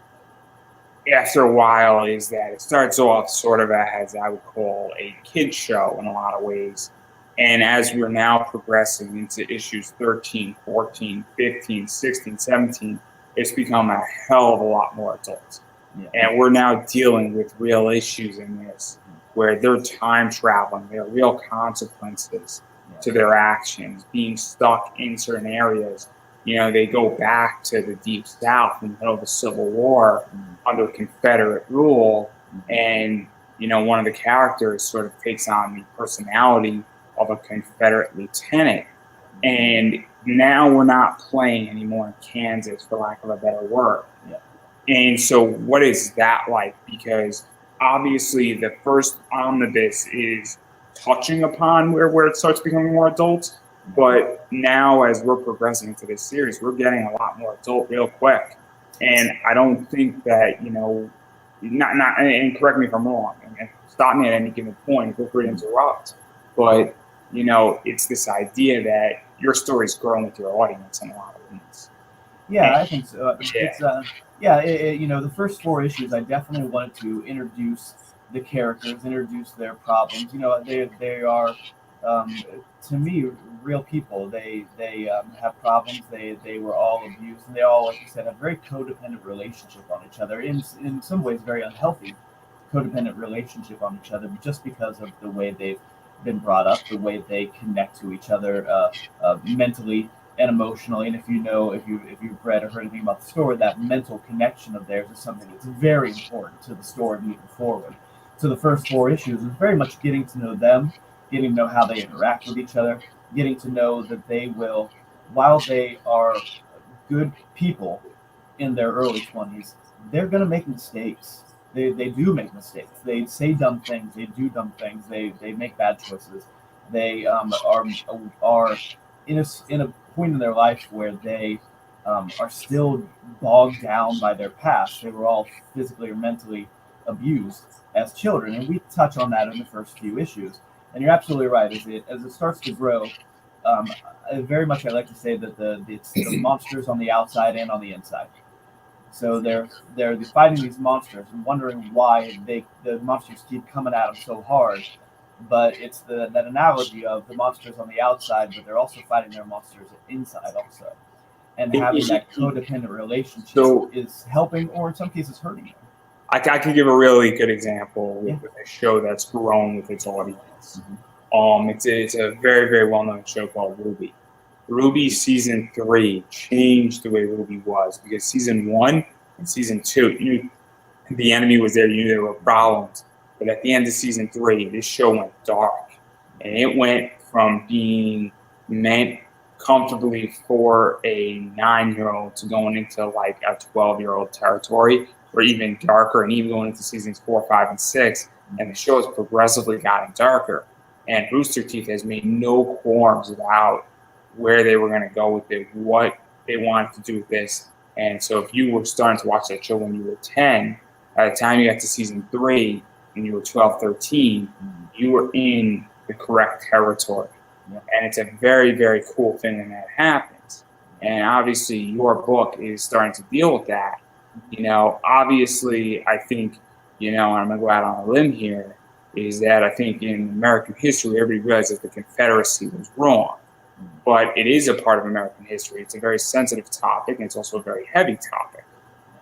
after a while is that it starts off sort of as I would call a kid show in a lot of ways. And as we're now progressing into issues 13, 14, 15, 16, 17, it's become a hell of a lot more adult. Yeah. And we're now dealing with real issues in this, where they're time traveling, there are real consequences to their actions, being stuck in certain areas. They go back to the Deep South in the middle of the Civil War under Confederate rule, and one of the characters sort of takes on the personality of a Confederate lieutenant. And now we're not playing anymore in Kansas, for lack of a better word. Yeah. And so what is that like? Because obviously the first Omnibus is touching upon where it starts becoming more adult. But now as we're progressing into this series, we're getting a lot more adult real quick. And I don't think that, and correct me if I'm wrong, and stop me at any given point, feel free to interrupt. But, it's this idea that your story's growing with your audience in a lot of ways. Yeah, I think so. The first 4 issues, I definitely wanted to introduce the characters, introduce their problems. They are, to me, real people. They have problems. They were all abused, and they all, like you said, have a very codependent relationship on each other. In some ways, very unhealthy codependent relationship on each other, just because of the way they've been brought up, the way they connect to each other mentally and emotionally. And if you've read or heard anything about the story, that mental connection of theirs is something that's very important to the story moving forward. So the first 4 issues is very much getting to know them, getting to know how they interact with each other, getting to know that they will, while they are good people in their early 20s, they're going to make mistakes. They do make mistakes. They say dumb things. They do dumb things. They make bad choices. They are in a point in their life where they are still bogged down by their past. They were all physically or mentally abused as children, and we touch on that in the first few issues. And you're absolutely right. As it starts to grow, very much I like to say that it's the monsters on the outside and on the inside. So they're fighting these monsters and wondering why the monsters keep coming at them so hard. But it's that analogy of the monsters on the outside, but they're also fighting their monsters inside also. And having that codependent relationship is helping, or in some cases hurting them. I can give a really good example with a show that's grown with its audience. It's a very, very well-known show called Ruby. Ruby season 3 changed the way Ruby was, because season 1 and season 2, the enemy was there, you knew there were problems. But at the end of season 3, this show went dark, and it went from being meant comfortably for a 9-year-old to going into like a 12-year-old territory, or even darker, and even going into seasons 4, 5, and 6. And the show has progressively gotten darker. And Rooster Teeth has made no qualms about where they were going to go with it, what they wanted to do with this. And so if you were starting to watch that show when you were 10, by the time you got to season 3 and you were 12, 13, you were in the correct territory. Yeah. And it's a very, very cool thing when that happens. And obviously your book is starting to deal with that. Obviously I think, and I'm going to go out on a limb here, is that I think in American history, everybody realized that the Confederacy was wrong. But it is a part of American history. It's a very sensitive topic, and it's also a very heavy topic.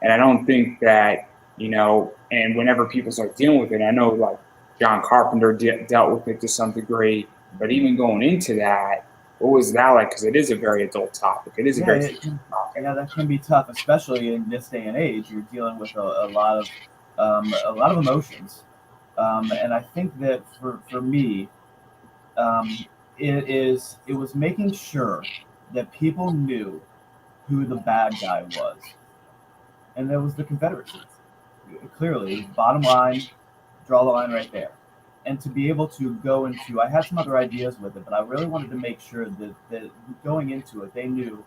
And I don't think that, and whenever people start dealing with it, I know like John Carpenter dealt with it to some degree, but even going into that, what was that like? Because it is a very adult topic. It is a very topic. Yeah, that can be tough, especially in this day and age. You're dealing with a lot of emotions. And I think that for me, it was making sure that people knew who the bad guy was, and that was the Confederacy. Clearly, bottom line, draw the line right there. And to be able to go into, I had some other ideas with it, but I really wanted to make sure that going into it, they knew,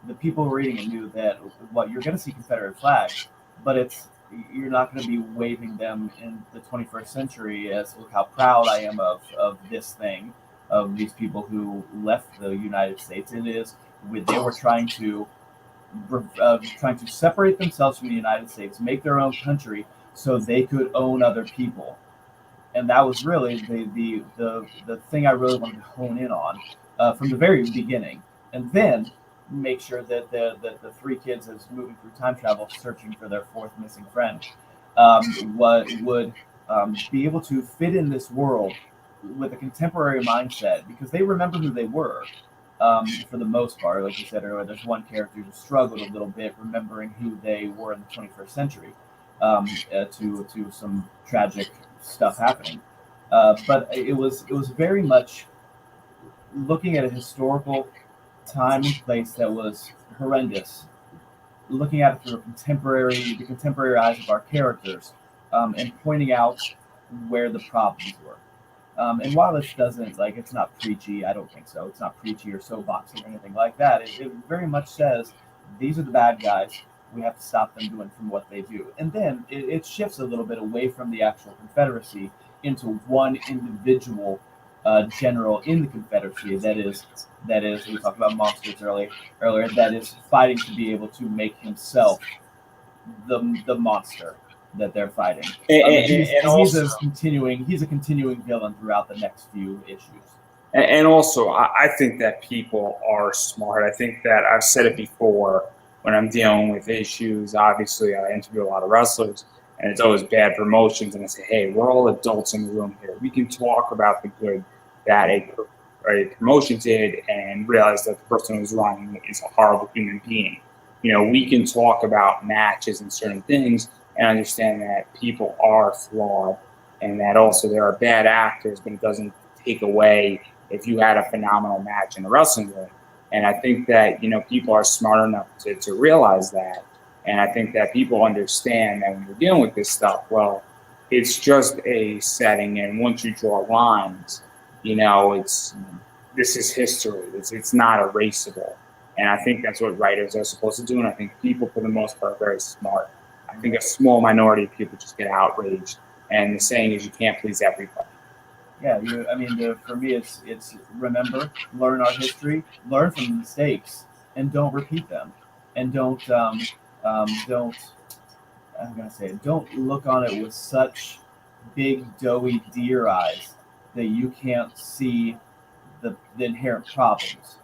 the people reading it knew that you're going to see Confederate flags, but you're not going to be waving them in the 21st century as, look how proud I am of this thing, of these people who left the United States. They were trying to separate themselves from the United States, make their own country so they could own other people. And that was really the thing I really wanted to hone in on from the very beginning. And then make sure that the 3 kids as moving through time travel, searching for their 4th missing friend, would be able to fit in this world with a contemporary mindset, because they remember who they were for the most part. Like you said earlier, there's one character who struggled a little bit remembering who they were in the 21st century to some tragic stuff happening. But it was very much looking at a historical time and place that was horrendous, looking at it through the contemporary eyes of our characters, and pointing out where the problems were. And while this doesn't, it's not preachy, I don't think so. It's not preachy or soapboxy or anything like that. It very much says, these are the bad guys. We have to stop them doing from what they do. And then it shifts a little bit away from the actual Confederacy into one individual general in the Confederacy that is, we talked about monsters earlier, that is fighting to be able to make himself the monster that they're fighting. He's a continuing villain throughout the next few issues. And also, I think that people are smart. I think that I've said it before when I'm dealing with issues. Obviously, I interview a lot of wrestlers, and it's always bad promotions. And I say, hey, we're all adults in the room here. We can talk about the good that a promotion did and realize that the person who's running is a horrible human being. We can talk about matches and certain things and understand that people are flawed, and that also there are bad actors, but it doesn't take away if you had a phenomenal match in the wrestling ring. And I think that, people are smart enough to realize that. And I think that people understand that when you're dealing with this stuff, well, it's just a setting. And once you draw lines, this is history. It's not erasable. And I think that's what writers are supposed to do. And I think people, for the most part, are very smart. I think a small minority of people just get outraged. And the saying is, you can't please everybody. Yeah, for me, it's remember, learn our history, learn from the mistakes, and don't repeat them, and don't. I'm gonna say, don't look on it with such big doughy deer eyes that you can't see the inherent problems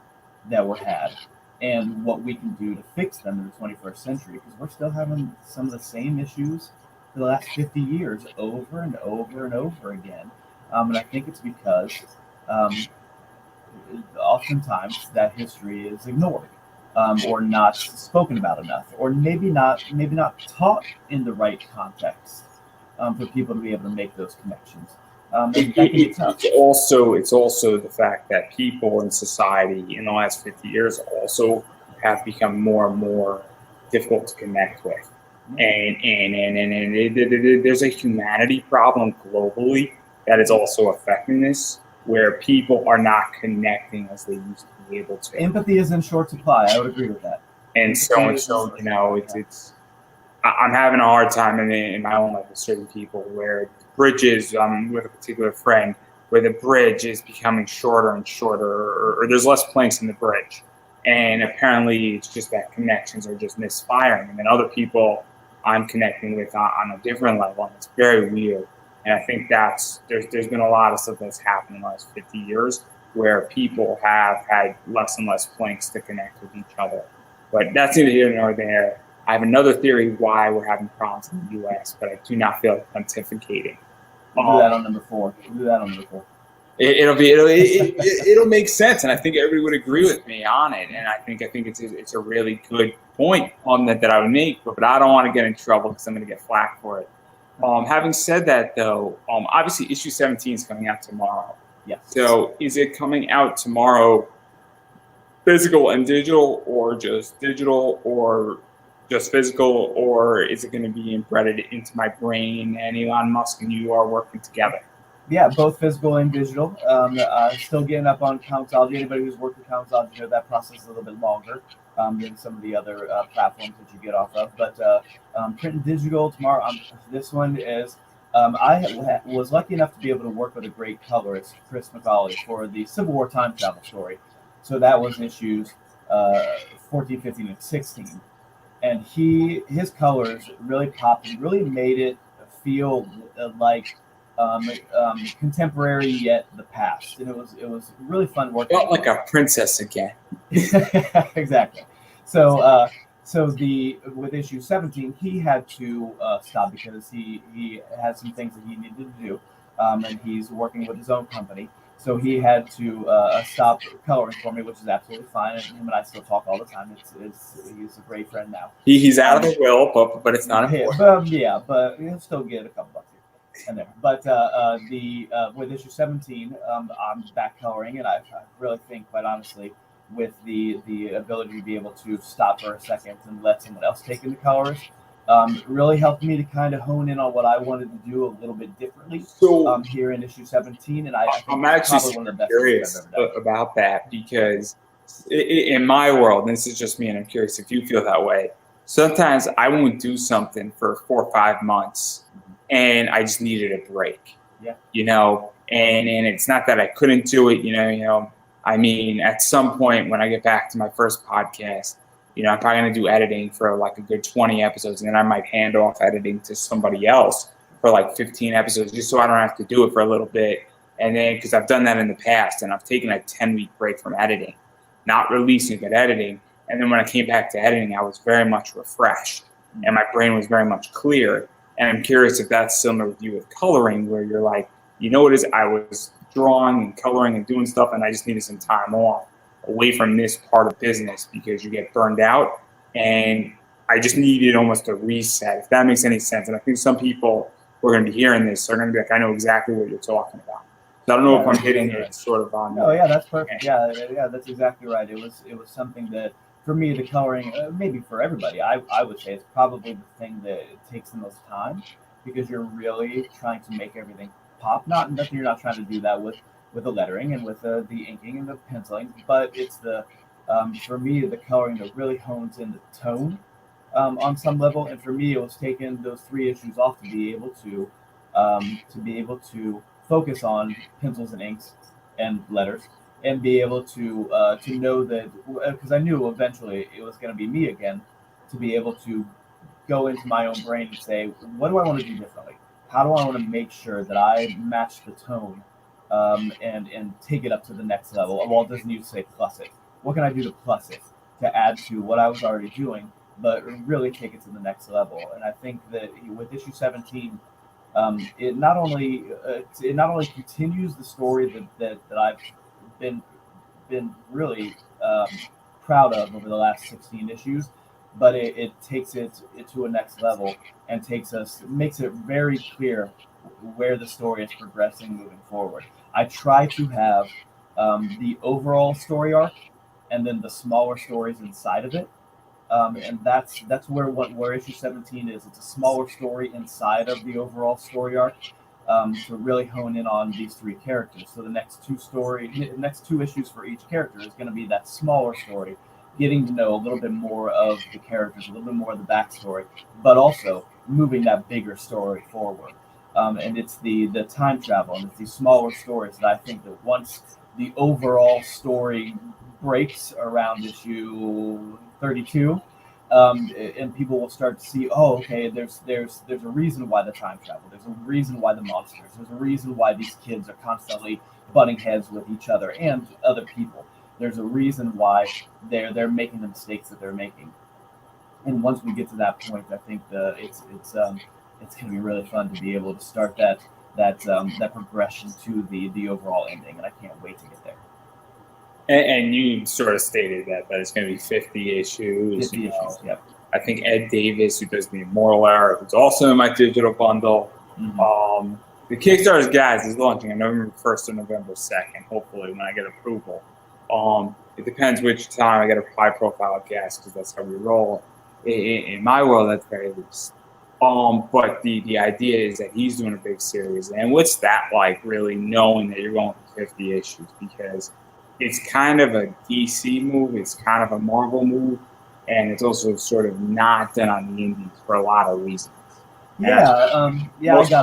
that were had and what we can do to fix them in the 21st century, because we're still having some of the same issues for the last 50 years over and over and over again. And I think it's because um, oftentimes that history is ignored, or not spoken about enough, or maybe not taught in the right context, for people to be able to make those connections. And that can be tough. It's also the fact that people in society in the last 50 years also have become more and more difficult to connect with. And there's a humanity problem globally that is also affecting this, where people are not connecting as they used to be able to. Empathy is in short supply. I would agree with that. And so, it's I'm having a hard time in my own life with certain people where bridges, with a particular friend, where the bridge is becoming shorter and shorter, or there's less planks in the bridge. And apparently it's just that connections are just misfiring. And then other people I'm connecting with on a different level, and it's very weird. And I think there's been a lot of stuff that's happened in the last 50 years where people have had less and less planks to connect with each other. But that's neither here nor there. I have another theory why we're having problems in the U.S., but I do not feel like pontificating. We'll do that on number 4. It'll make sense, and I think everybody would agree with me on it. And I think it's a really good point on that I would make, but I don't want to get in trouble because I'm going to get flack for it. Having said that, though, obviously issue 17 is coming out tomorrow. Yeah. So is it coming out tomorrow, physical and digital, or just digital, or just physical, or is it going to be embedded into my brain and Elon Musk and you are working together? Yeah, both physical and digital. Still getting up on Comixology. Anybody who's worked with Comixology, that process is a little bit longer than some of the other platforms that you get off of. But print and digital tomorrow. This one is. I was lucky enough to be able to work with a great colorist, Chris McCauley, for the Civil War time travel story. So that was issues 14, 15, and 16. And his colors really popped and really made it feel like contemporary yet the past, and it was really fun working. Felt like a princess again. Exactly. So with issue 17, he had to stop because he had some things that he needed to do, and he's working with his own company. So he had to stop coloring for me, which is absolutely fine. And him and I still talk all the time. He's a great friend now. He's out of the will, but it's not important. But he'll still get a couple bucks here and there. But with issue 17, I'm back coloring, and I really think, quite honestly, with the ability to be able to stop for a second and let someone else take in the colors, really helped me to kind of hone in on what I wanted to do a little bit differently. So here in issue 17, and I'm actually one of the best curious about that, because in my world, and this is just me, and I'm curious if you feel that way. Sometimes I won't do something for 4 or 5 months, and I just needed a break. Yeah. And it's not that I couldn't do it. I mean, at some point when I get back to my first podcast, I'm probably going to do editing for like a good 20 episodes, and then I might hand off editing to somebody else for like 15 episodes, just so I don't have to do it for a little bit. And then, because I've done that in the past, and I've taken a 10-week break from editing, not releasing, but editing. And then when I came back to editing, I was very much refreshed, and my brain was very much clear. And I'm curious if that's similar with you with coloring, where you're like, what is, I was drawing and coloring and doing stuff, and I just needed some time off away from this part of business because you get burned out, and I just needed almost a reset, if that makes any sense. And I think some people who are going to be hearing this are going to be like, I know exactly what you're talking about. So I don't know if I'm hitting it sort of on. Oh yeah, that's perfect. Yeah, that's exactly right. It was something that, for me, the coloring, maybe for everybody, I would say it's probably the thing that takes the most time, because you're really trying to make everything pop. Not that you're not trying to do that with the lettering and with the inking and the penciling, but it's the For me, the coloring that really hones in the tone on some level, and for me, it was taking those 3 issues off to be able to focus on pencils and inks and letters, and be able to know that, because I knew eventually it was going to be me again, to be able to go into my own brain and say, what do I want to do differently? How do I want to make sure that I match the tone and take it up to the next level? Well, it doesn't need to say plus it. What can I do to plus it to add to what I was already doing, but really take it to the next level? And I think that with issue 17, it not only continues the story that I've been really proud of over the last 16 issues, but it takes it to a next level and makes it very clear where the story is progressing moving forward. I try to have the overall story arc and then the smaller stories inside of it. And that's where issue 17 is. It's a smaller story inside of the overall story arc to really hone in on these 3 characters. So the next 2 issues for each character is going to be that smaller story, getting to know a little bit more of the characters, a little bit more of the backstory, but also moving that bigger story forward. And it's the time travel, and it's these smaller stories that I think that once the overall story breaks around issue 32, and people will start to see, oh, okay, there's a reason why the time travel, there's a reason why the monsters, there's a reason why these kids are constantly butting heads with each other and other people. There's a reason why they're making the mistakes that they're making. And once we get to that point, I think it's going to be really fun to be able to start that progression to the overall ending, and I can't wait to get there. And you sort of stated that it's going to be 50 issues. 50 issues, yep. I think Ed Davis, who does the Immortal Era, who's also in my digital bundle. Mm-hmm. The Kickstarter's guys is launching on November 1st or November 2nd, hopefully, when I get approval. It depends which time I get a high-profile guest, because that's how we roll. In my world, that's very least. But the idea is that he's doing a big series. And what's that like, really knowing that you're going for 50 issues? Because it's kind of a DC move, it's kind of a Marvel move, and it's also sort of not done on the indies for a lot of reasons. I got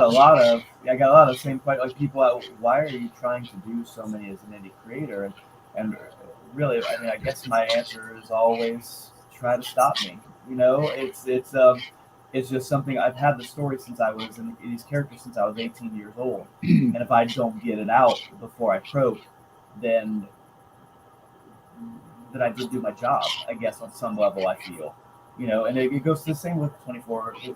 a lot of the same questions, like people out, why are you trying to do so many as an indie creator? And really, I mean, I guess my answer is always try to stop me. You know, it's just something. I've had the story since I was in these characters since I was 18 years old, and if I don't get it out before I croak, then I did do my job, I guess, on some level, I feel. You know, and it goes the same with 24 page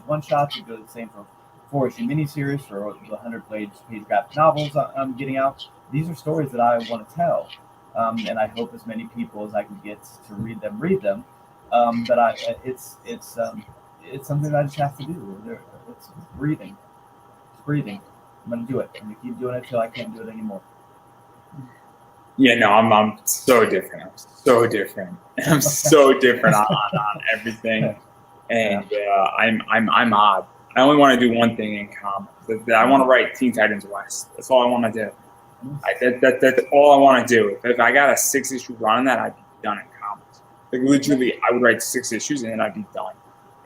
one shots. It goes the same for 4-issue miniseries, for the 100-page graphic novels I'm getting out. These are stories that I want to tell, and I hope as many people as I can get to read them. But it's something that I just have to do. It's breathing. I'm gonna do it. I'm gonna keep doing it till I can't do it anymore. Yeah, no, I'm so different. I'm so different on everything, and I'm odd. I only want to do one thing in comics. I want to write Teen Titans West. That's all I want to do. That's all I want to do. If I got a 6-issue run on that, I'd be done in comics. Like literally, I would write 6 issues and then I'd be done.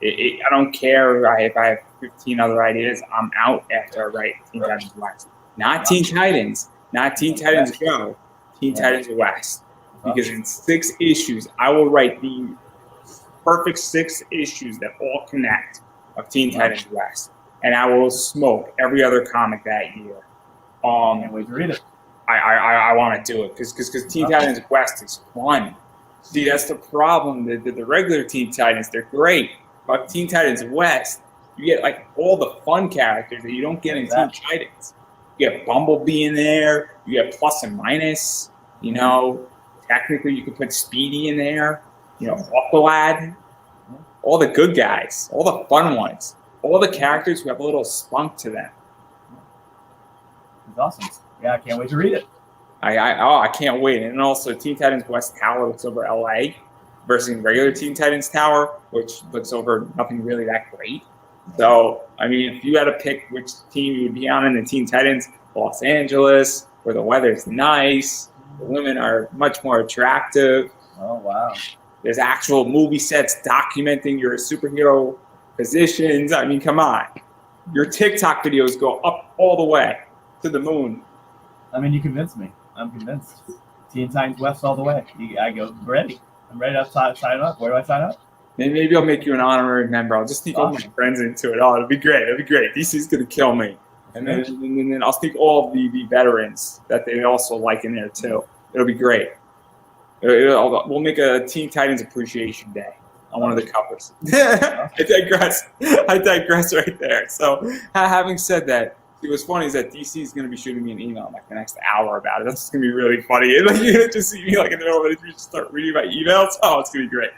I don't care if I have 15 other ideas. I'm out after I write Teen Titans West. Not Teen Titans. Not Teen Titans Go. Teen Titans West. Because in 6 issues, I will write the perfect 6 issues that all connect of Teen Titans West. And I will smoke every other comic that year. Can't wait to read it. I want to do it because Teen Titans West is fun. See, that's the problem. The regular Teen Titans, they're great. But Teen Titans West, you get like all the fun characters that you don't get in Teen Titans. You get Bumblebee in there. You get Plus and Minus. You know, technically you could put Speedy in there. You know, Aqualad. All the good guys. All the fun ones. All the characters who have a little spunk to them. It's awesome. Yeah, I can't wait to read it. I can't wait. And also Teen Titans West Tower looks over LA versus regular Teen Titans Tower, which looks over nothing really that great. So, I mean, if you had to pick which team you would be on in the Teen Titans, Los Angeles, where the weather's nice, The women are much more attractive. Oh, wow. There's actual movie sets documenting your superhero positions. I mean, come on. Your TikTok videos go up all the way to the moon. I mean, you convinced me. I'm convinced. Teen Titans West all the way. I go, ready. I'm ready to sign up. Where do I sign up? Maybe I'll make you an honorary member. I'll just sneak all my friends into it. Oh, it'll be great. It'll be great. DC's going to kill me. And then I'll sneak all of the veterans that they also like in there, too. It'll be great. We'll make a Teen Titans Appreciation Day on one of the covers. I digress right there. So having said that, what's funny is that DC is going to be shooting me an email in like the next hour about it. That's just going to be really funny. And, like, you're going to just see me like in the middle of it, you just start reading my emails. Oh, it's going to be great.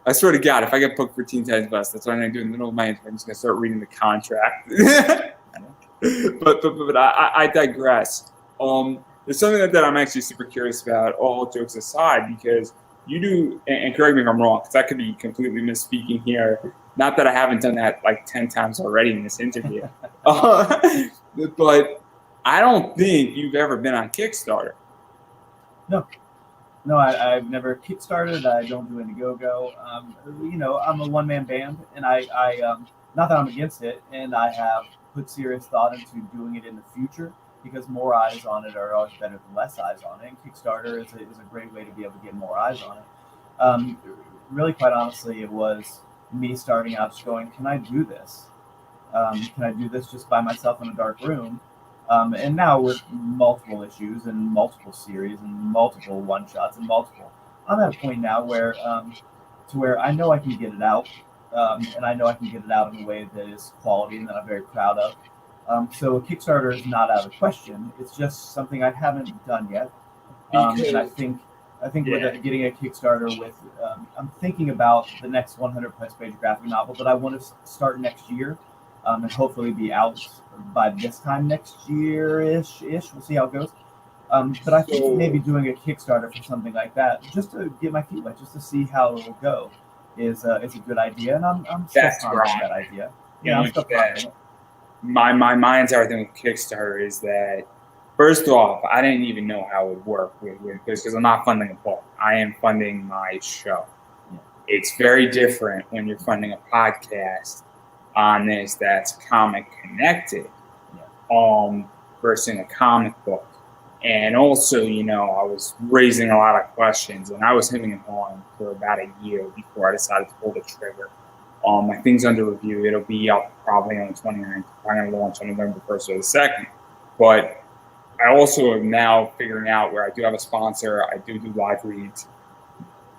I swear to God, if I get booked for Teen Titans West, that's what I'm going to do in the middle of my interview. I'm just going to start reading the contract. but I digress. There's something that I'm actually super curious about, all jokes aside, because you do, and correct me if I'm wrong, because I could be completely misspeaking here. Not that I haven't done that like 10 times already in this interview. But I don't think you've ever been on Kickstarter. No, I've never kickstarted. I don't do Indiegogo. I'm a one-man band, and I not that I'm against it, and I have put serious thought into doing it in the future, because more eyes on it are always better than less eyes on it. And Kickstarter is a great way to be able to get more eyes on it. Really, quite honestly, it was me starting out just going, can I do this? Can I do this just by myself in a dark room? And now with multiple issues and multiple series and multiple one-shots and I'm at a point now where I know I can get it out, and I know I can get it out in a way that is quality and that I'm very proud of. So a Kickstarter is not out of the question. It's just something I haven't done yet. And I think with getting a Kickstarter with, I'm thinking about the next 100-plus page graphic novel that I want to start next year, and hopefully be out by this time next year-ish. We'll see how it goes. But I think maybe doing a Kickstarter for something like that, just to get my feet wet, just to see how it will go, is a good idea. And I'm still pondering that idea. Yeah, I'm still pondering it. My mind's everything with Kickstarter is that, first off, I didn't even know how it would work because I'm not funding a book. I am funding my show. Yeah. It's very different when you're funding a podcast on this that's comic connected, versus a comic book. And also, I was raising a lot of questions, and I was hemming and hawing for about a year before I decided to pull the trigger. My thing's under review. It'll be up probably on the 29th. I'm going to launch on November 1st or the 2nd. But I also am now figuring out where I do have a sponsor. I do live reads.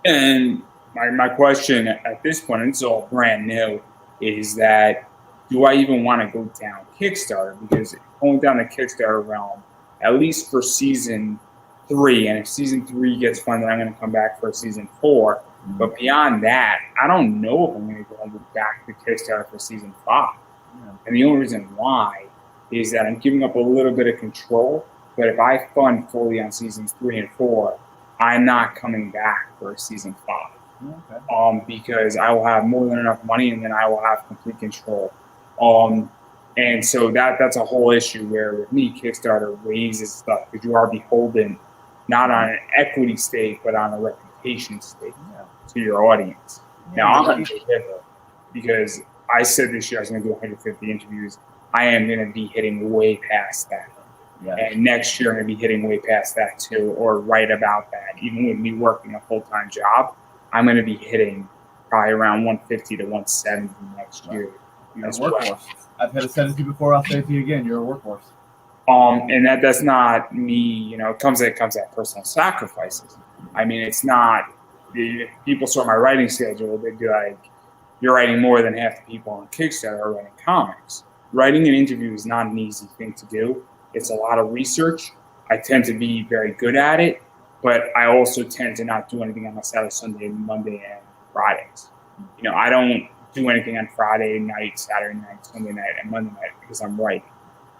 And my question at this point, and it's all brand new, is that do I even want to go down Kickstarter? Because going down the Kickstarter realm, at least for season 3, and if season 3 gets funded, I'm going to come back for season 4. But beyond that, I don't know if I'm going to go back to Kickstarter for season 5. Yeah. And the only reason why is that I'm giving up a little bit of control. But if I fund fully on seasons 3 and 4, I'm not coming back for season 5. Okay. Because I will have more than enough money, and then I will have complete control. And so that's a whole issue where with me, Kickstarter raises stuff because you are beholden not on an equity stake, but on a reputation stake to your audience. Yeah, now, I'm going to deliver because I said this year I was going to do 150 interviews. I am going to be hitting way past that. Yeah. And next year I'm going to be hitting way past that too, or right about that. Even with me working a full-time job, I'm going to be hitting probably around 150 to 170 next year. You're a workhorse. I've had to say it to you before. I'll say it to you again. You're a workhorse. And that's not me. It comes at personal sacrifices. I mean, it's not. If people saw my writing schedule, they'd be like, "You're writing more than half the people on Kickstarter are writing comics." Writing an interview is not an easy thing to do. It's a lot of research. I tend to be very good at it, but I also tend to not do anything on a Saturday, Sunday, Monday, and Fridays. I don't do anything on Friday night, Saturday night, Sunday night, and Monday night because I'm writing.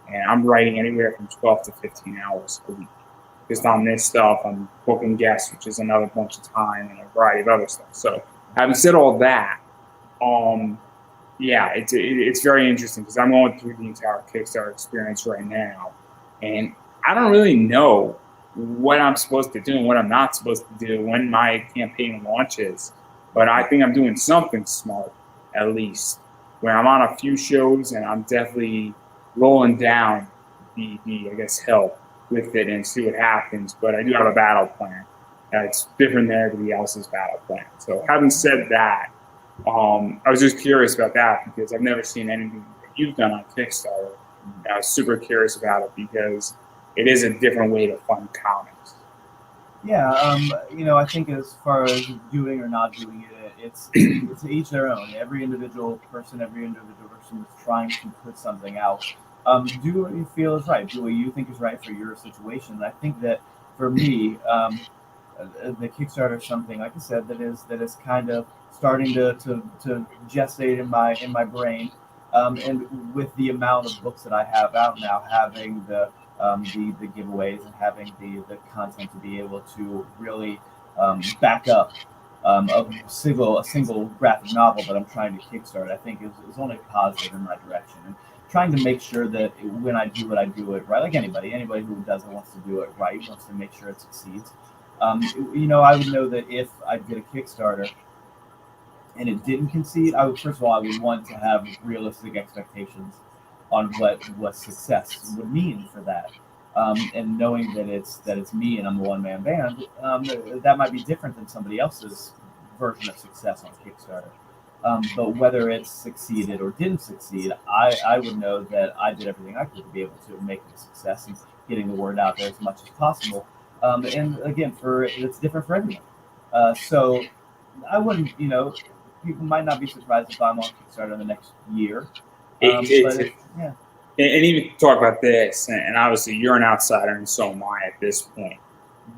And I'm writing anywhere from 12 to 15 hours a week. Just on this stuff, I'm booking guests, which is another bunch of time and a variety of other stuff. So having said all that, it's very interesting because I'm going through the entire Kickstarter experience right now. And I don't really know what I'm supposed to do and what I'm not supposed to do when my campaign launches. But I think I'm doing something smart, at least, where I'm on a few shows and I'm definitely rolling down the I guess, hill with it and see what happens. But I do have a battle plan. It's different than everybody else's battle plan. So having said that, I was just curious about that because I've never seen anything that you've done on Kickstarter. And I was super curious about it because it is a different way to fund comics. Yeah, I think as far as doing or not doing it, it's to each their own. Every individual person is trying to put something out. Do what you feel is right. Do what you think is right for your situation. And I think that for me, the Kickstarter is something, like I said, that is kind of starting to gestate in my brain. And with the amount of books that I have out now, having the giveaways and having the content to be able to really back up a single graphic novel that I'm trying to kickstart, I think is only positive in my direction. And trying to make sure that when I do I do it right, like anybody who does it wants to do it right, wants to make sure it succeeds. I would know that if I did a Kickstarter and it didn't concede, I would want to have realistic expectations on what success would mean for that. And knowing that it's me and I'm a one-man band, that might be different than somebody else's version of success on Kickstarter. But whether it succeeded or didn't succeed, I would know that I did everything I could to be able to make it a success and getting the word out there as much as possible. And again, it's different for everyone. So I wouldn't, people might not be surprised if I'm on Kickstarter in the next year. And even talk about this, and obviously you're an outsider, and so am I at this point.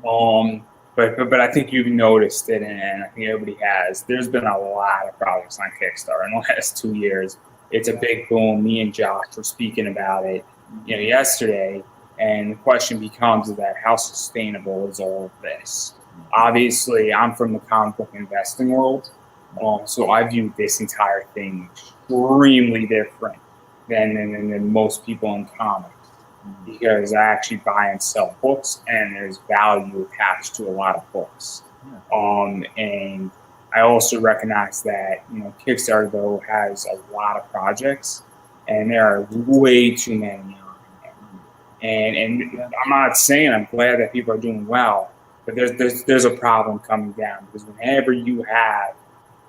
But I think you've noticed it, and I think everybody has. There's been a lot of projects on Kickstarter in the last 2 years. It's a big boom. Me and Josh were speaking about it, yesterday, and the question becomes that how sustainable is all of this? Obviously, I'm from the comic book investing world, so I view this entire thing extremely different than most people in comics, because I actually buy and sell books, and there's value attached to a lot of books. And I also recognize that Kickstarter though has a lot of projects, and there are way too many on there. And I'm not saying I'm glad that people are doing well, but there's a problem coming down, because whenever you have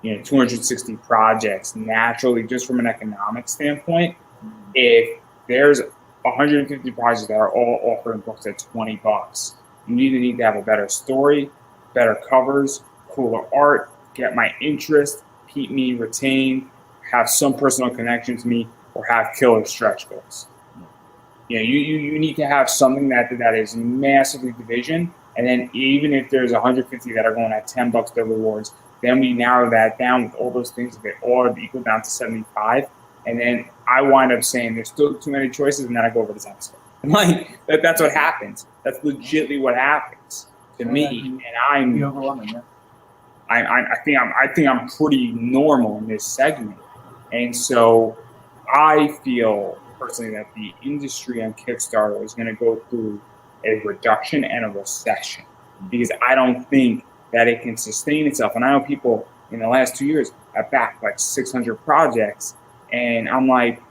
260 projects, naturally, just from an economic standpoint, if there's 150 projects that are all offering books at $20, you either need to have a better story, better covers, cooler art, get my interest, keep me retained, have some personal connection to me, or have killer stretch goals. You need to have something that is massively division, and then even if there's 150 that are going at $10 their rewards, then we narrow that down with all those things, if they all equal down to 75. And then I wind up saying there's still too many choices, and then I go over the episode. Like that's what happens. That's legitimately what happens to me. And I'm overwhelming. Yeah. I think I'm pretty normal in this segment, and so I feel personally that the industry on Kickstarter is going to go through a reduction and a recession, because I don't think that it can sustain itself. And I know people in the last 2 years have backed like 600 projects. And I'm like,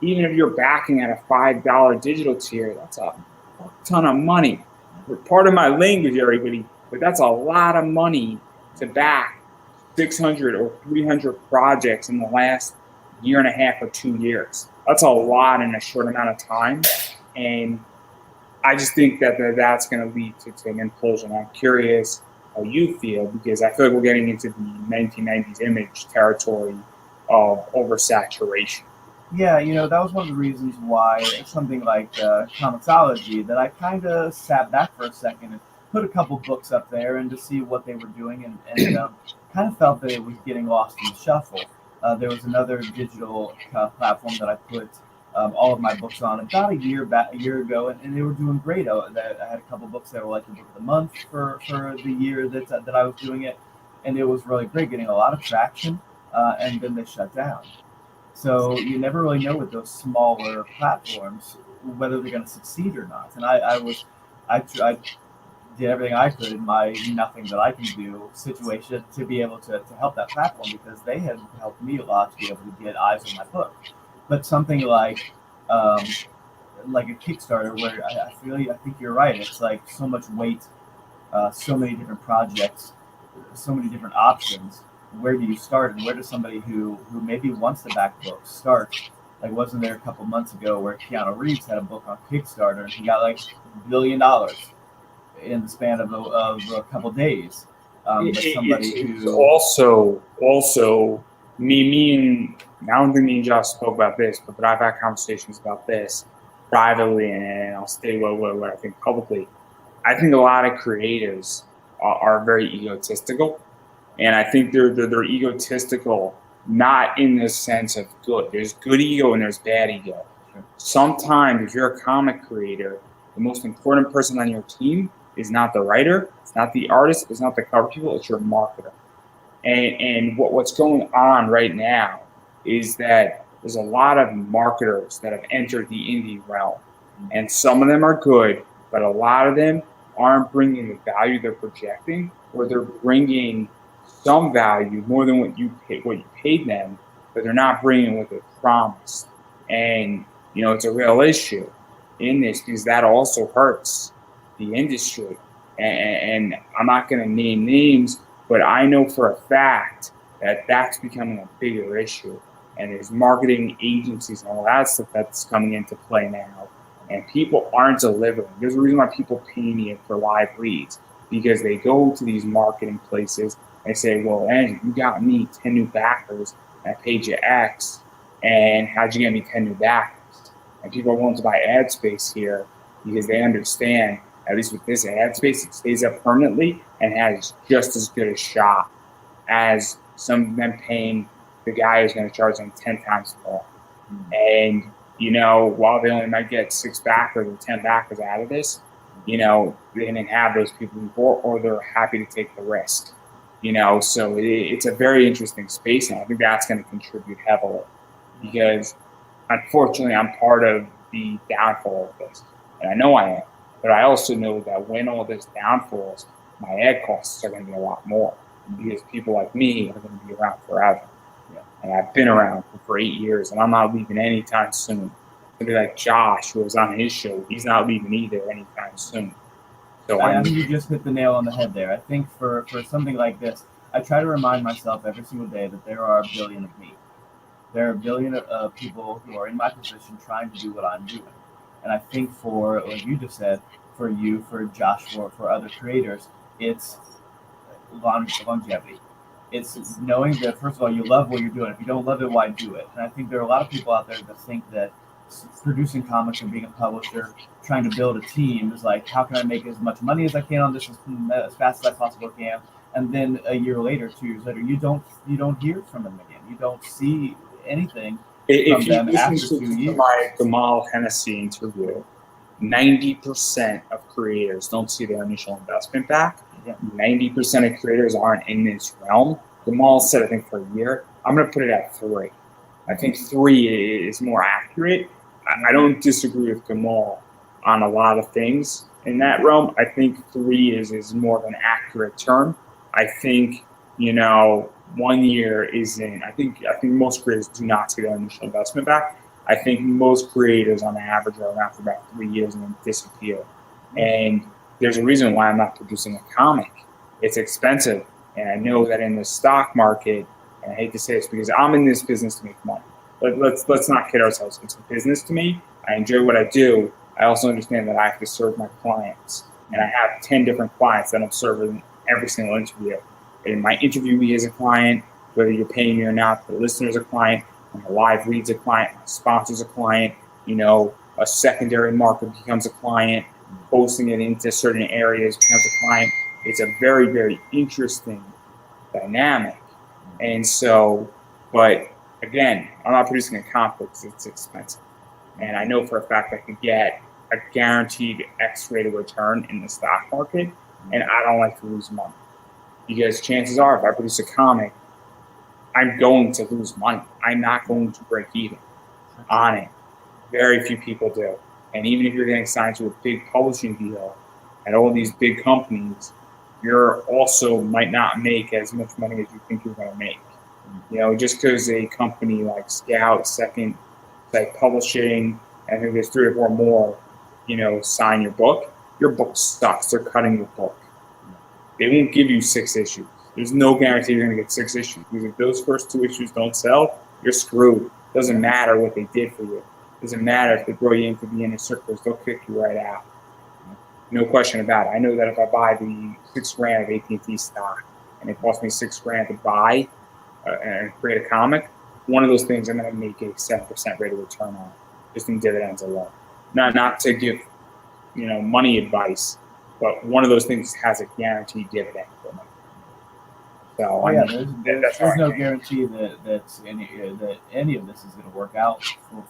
even if you're backing at a $5 digital tier, that's a ton of money. Part of my language, everybody, but that's a lot of money to back 600 or 300 projects in the last year and a half or 2 years. That's a lot in a short amount of time. And I just think that that's going to lead to an implosion. I'm curious how you feel, because I feel like we're getting into the 1990s image territory of oversaturation. Yeah, that was one of the reasons why something like Comixology, that I kind of sat back for a second and put a couple books up there and to see what they were doing, and kind of felt that it was getting lost in the shuffle. There was another digital platform that I put all of my books on about a year ago, and they were doing great. I had a couple books that were like the book of the month for the year that I was doing it, and it was really great, getting a lot of traction. And then they shut down. So you never really know with those smaller platforms whether they're going to succeed or not. And I did everything I could in my nothing that I can do situation to be able to help that platform, because they had helped me a lot to be able to get eyes on my book. But something like a Kickstarter, where I think you're right. It's like so much weight, so many different projects, so many different options. Where do you start, and where does somebody who maybe wants to back books start? Like, wasn't there a couple months ago where Keanu Reeves had a book on Kickstarter and he got like $1 billion in the span of a couple days? But somebody It's who also me and I don't think me and Josh spoke about this, but I've had conversations about this privately, and I'll stay what I think publicly. I think a lot of creators are very egotistical, and I think they're egotistical not in the sense of good. There's good ego and there's bad ego. Sometimes if you're a comic creator, the most important person on your team is not the writer, it's not the artist, it's not the cover people, it's your marketer. And what's going on right now is that there's a lot of marketers that have entered the indie realm, and some of them are good, but a lot of them aren't bringing the value they're projecting, or they're bringing some value more than what you paid them, but they're not bringing what they promised. And it's a real issue in this, because that also hurts the industry. And I'm not going to name names, but I know for a fact that that's becoming a bigger issue. And there's marketing agencies and all that stuff that's coming into play now. And people aren't delivering. There's a reason why people pay me for live reads, because they go to these marketing places and say, well, Andrew, you got me 10 new backers, and I paid you X, and how'd you get me 10 new backers? And people are willing to buy ad space here because they understand, at least with this ad space, it stays up permanently and has just as good a shot as some of them paying the guy who's going to charge them 10 times more. And, while they only might get 6 backers or 10 backers out of this, they didn't have those people before, or they're happy to take the risk. So it's a very interesting space, and I think that's going to contribute heavily, because unfortunately I'm part of the downfall of this, and I know I am, but I also know that when all this downfalls, my ad costs are going to be a lot more, because people like me are going to be around forever. And I've been around for 8 years, and I'm not leaving anytime soon. Somebody like Josh, who was on his show, he's not leaving either anytime soon. So I think you just hit the nail on the head there. I think for something like this, I try to remind myself every single day that there are a billion of me. There are a billion of people who are in my position trying to do what I'm doing. And I think for, like you just said, for you, for Josh, for other creators, it's longevity. It's knowing that, first of all, you love what you're doing. If you don't love it, why do it? And I think there are a lot of people out there that think that producing comics and being a publisher, trying to build a team, is like, how can I make as much money as I can on this as fast as I possibly can? And then a year later, 2 years later, you don't hear from them again. You don't see anything from them after 2 years. My Gamal Hennessy interview, 90% of creators don't see their initial investment back. 90% of creators aren't in this realm. Gamal said, I think, for a year. I'm going to put it at 3. I think 3 is more accurate. I don't disagree with Gamal on a lot of things in that realm. I think 3 is more of an accurate term. I think, 1 year isn't. I think most creators do not see their initial investment back. I think most creators on average are around for about 3 years and then disappear. And there's a reason why I'm not producing a comic. It's expensive. And I know that in the stock market, and I hate to say this because I'm in this business to make money. But let's not kid ourselves. It's a business to me. I enjoy what I do. I also understand that I have to serve my clients. And I have 10 different clients that I'm serving every single interview. And my interview me as a client, whether you're paying me or not, the listener's a client, my live read's a client, my sponsor's a client, a secondary market becomes a client, posting it into certain areas becomes a client. It's a very, very interesting dynamic. And so, but again, I'm not producing a comic book because it's expensive. And I know for a fact I could get a guaranteed X rate of return in the stock market, and I don't like to lose money. Because chances are, if I produce a comic, I'm going to lose money. I'm not going to break even on it. Very few people do. And even if you're getting signed to a big publishing deal, at all these big companies, you're also might not make as much money as you think you're going to make. You know, just because a company like Scout, Second Sight Publishing, I think there's 3 or 4 more, you know, sign your book sucks. They're cutting your book. They won't give you 6 issues. There's no guarantee you're going to get 6 issues. Because if those first 2 issues don't sell, you're screwed. Doesn't matter what they did for you. Doesn't matter if they throw you into the inner circles. They'll kick you right out. No question about it. I know that if I buy the $6,000 of AT&T stock and it costs me $6,000 to buy and create a comic, one of those things I'm going to make a 7% rate of return on, just in dividends alone. Not to give, you know, money advice, but one of those things has a guaranteed dividend for me. So there's no guarantee that any of this is going to work out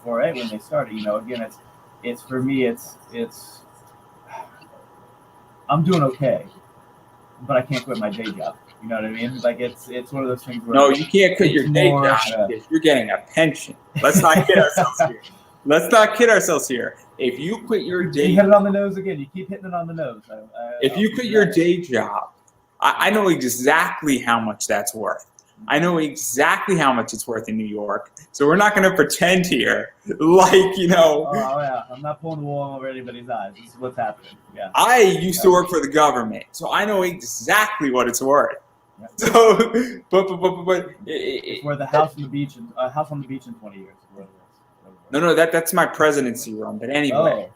for it when they start. You know, again, it's for me, it's I'm doing okay, but I can't quit my day job. You know what I mean? Like it's one of those things where no, you can't quit your day job because you're getting a pension. Let's not kid ourselves here. If you quit your day, you hit it on the nose again. You keep hitting it on the nose. If you quit your day job, I know exactly how much that's worth. I know exactly how much it's worth in New York. So we're not going to pretend here like, you know. Oh, yeah. I'm not pulling the wool over anybody's eyes. This is what's happening. Yeah. I used to work for the government, so I know exactly what it's worth. Yeah. So, but it's worth a house on the beach in 20 years. No, that's my presidency run. But anyway,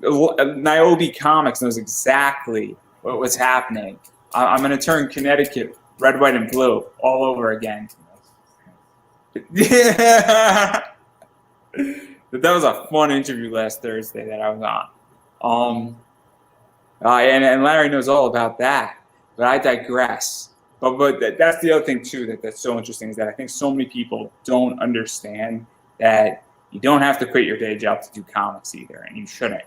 Niobe Comics knows exactly what's happening. I'm going to turn Connecticut red, white, and blue all over again. Yeah. But that was a fun interview last Thursday that I was on. And Larry knows all about that. But I digress. But that's the other thing, too, that's so interesting is that I think so many people don't understand that you don't have to quit your day job to do comics either, and you shouldn't.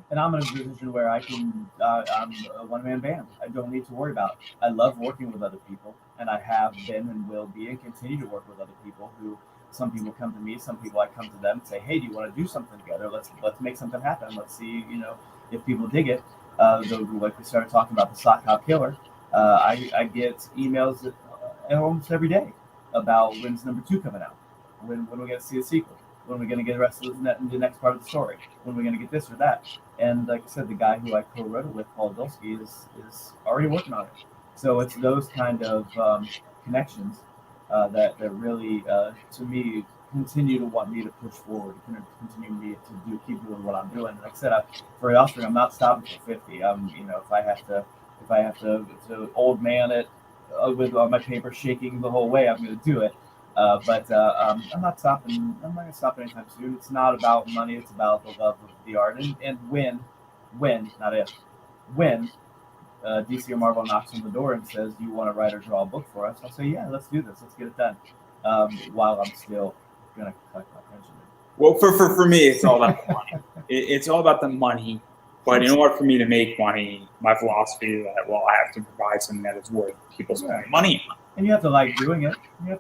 And I'm in a position where I'm a one-man band. I don't need to worry about it. I love working with other people, and I have been and will be and continue to work with other people who, some people come to me, some people I come to them and say, hey, do you want to do something together? Let's make something happen. Let's see, you know, if people dig it. Like we started talking about the Sock Hop Killer, I get emails almost every day about when's number 2 coming out, when we're going to see a sequel. When are we going to get the rest of the next part of the story? When are we going to get this or that? And like I said, the guy who I co-wrote it with, Paul Dulski, is already working on it. So it's those kind of connections that really, to me, continue to want me to push forward, continue me to keep doing what I'm doing. And like I said, for Offspring, I'm not stopping for 50. You know, if I have to old man it with my paper shaking the whole way, I'm going to do it. But I'm not stopping. I'm not going to stop anytime soon. It's not about money. It's about the love of the art. And when, not if, when DC or Marvel knocks on the door and says, do you want to write or draw a book for us? I'll say, yeah, let's do this. Let's get it done. While I'm still going to collect my pension. Well, for me, it's all about the money. It's all about the money. But in order for me to make money, my philosophy is that, well, I have to provide something that is worth people spending money on. And you have to like doing it. Right?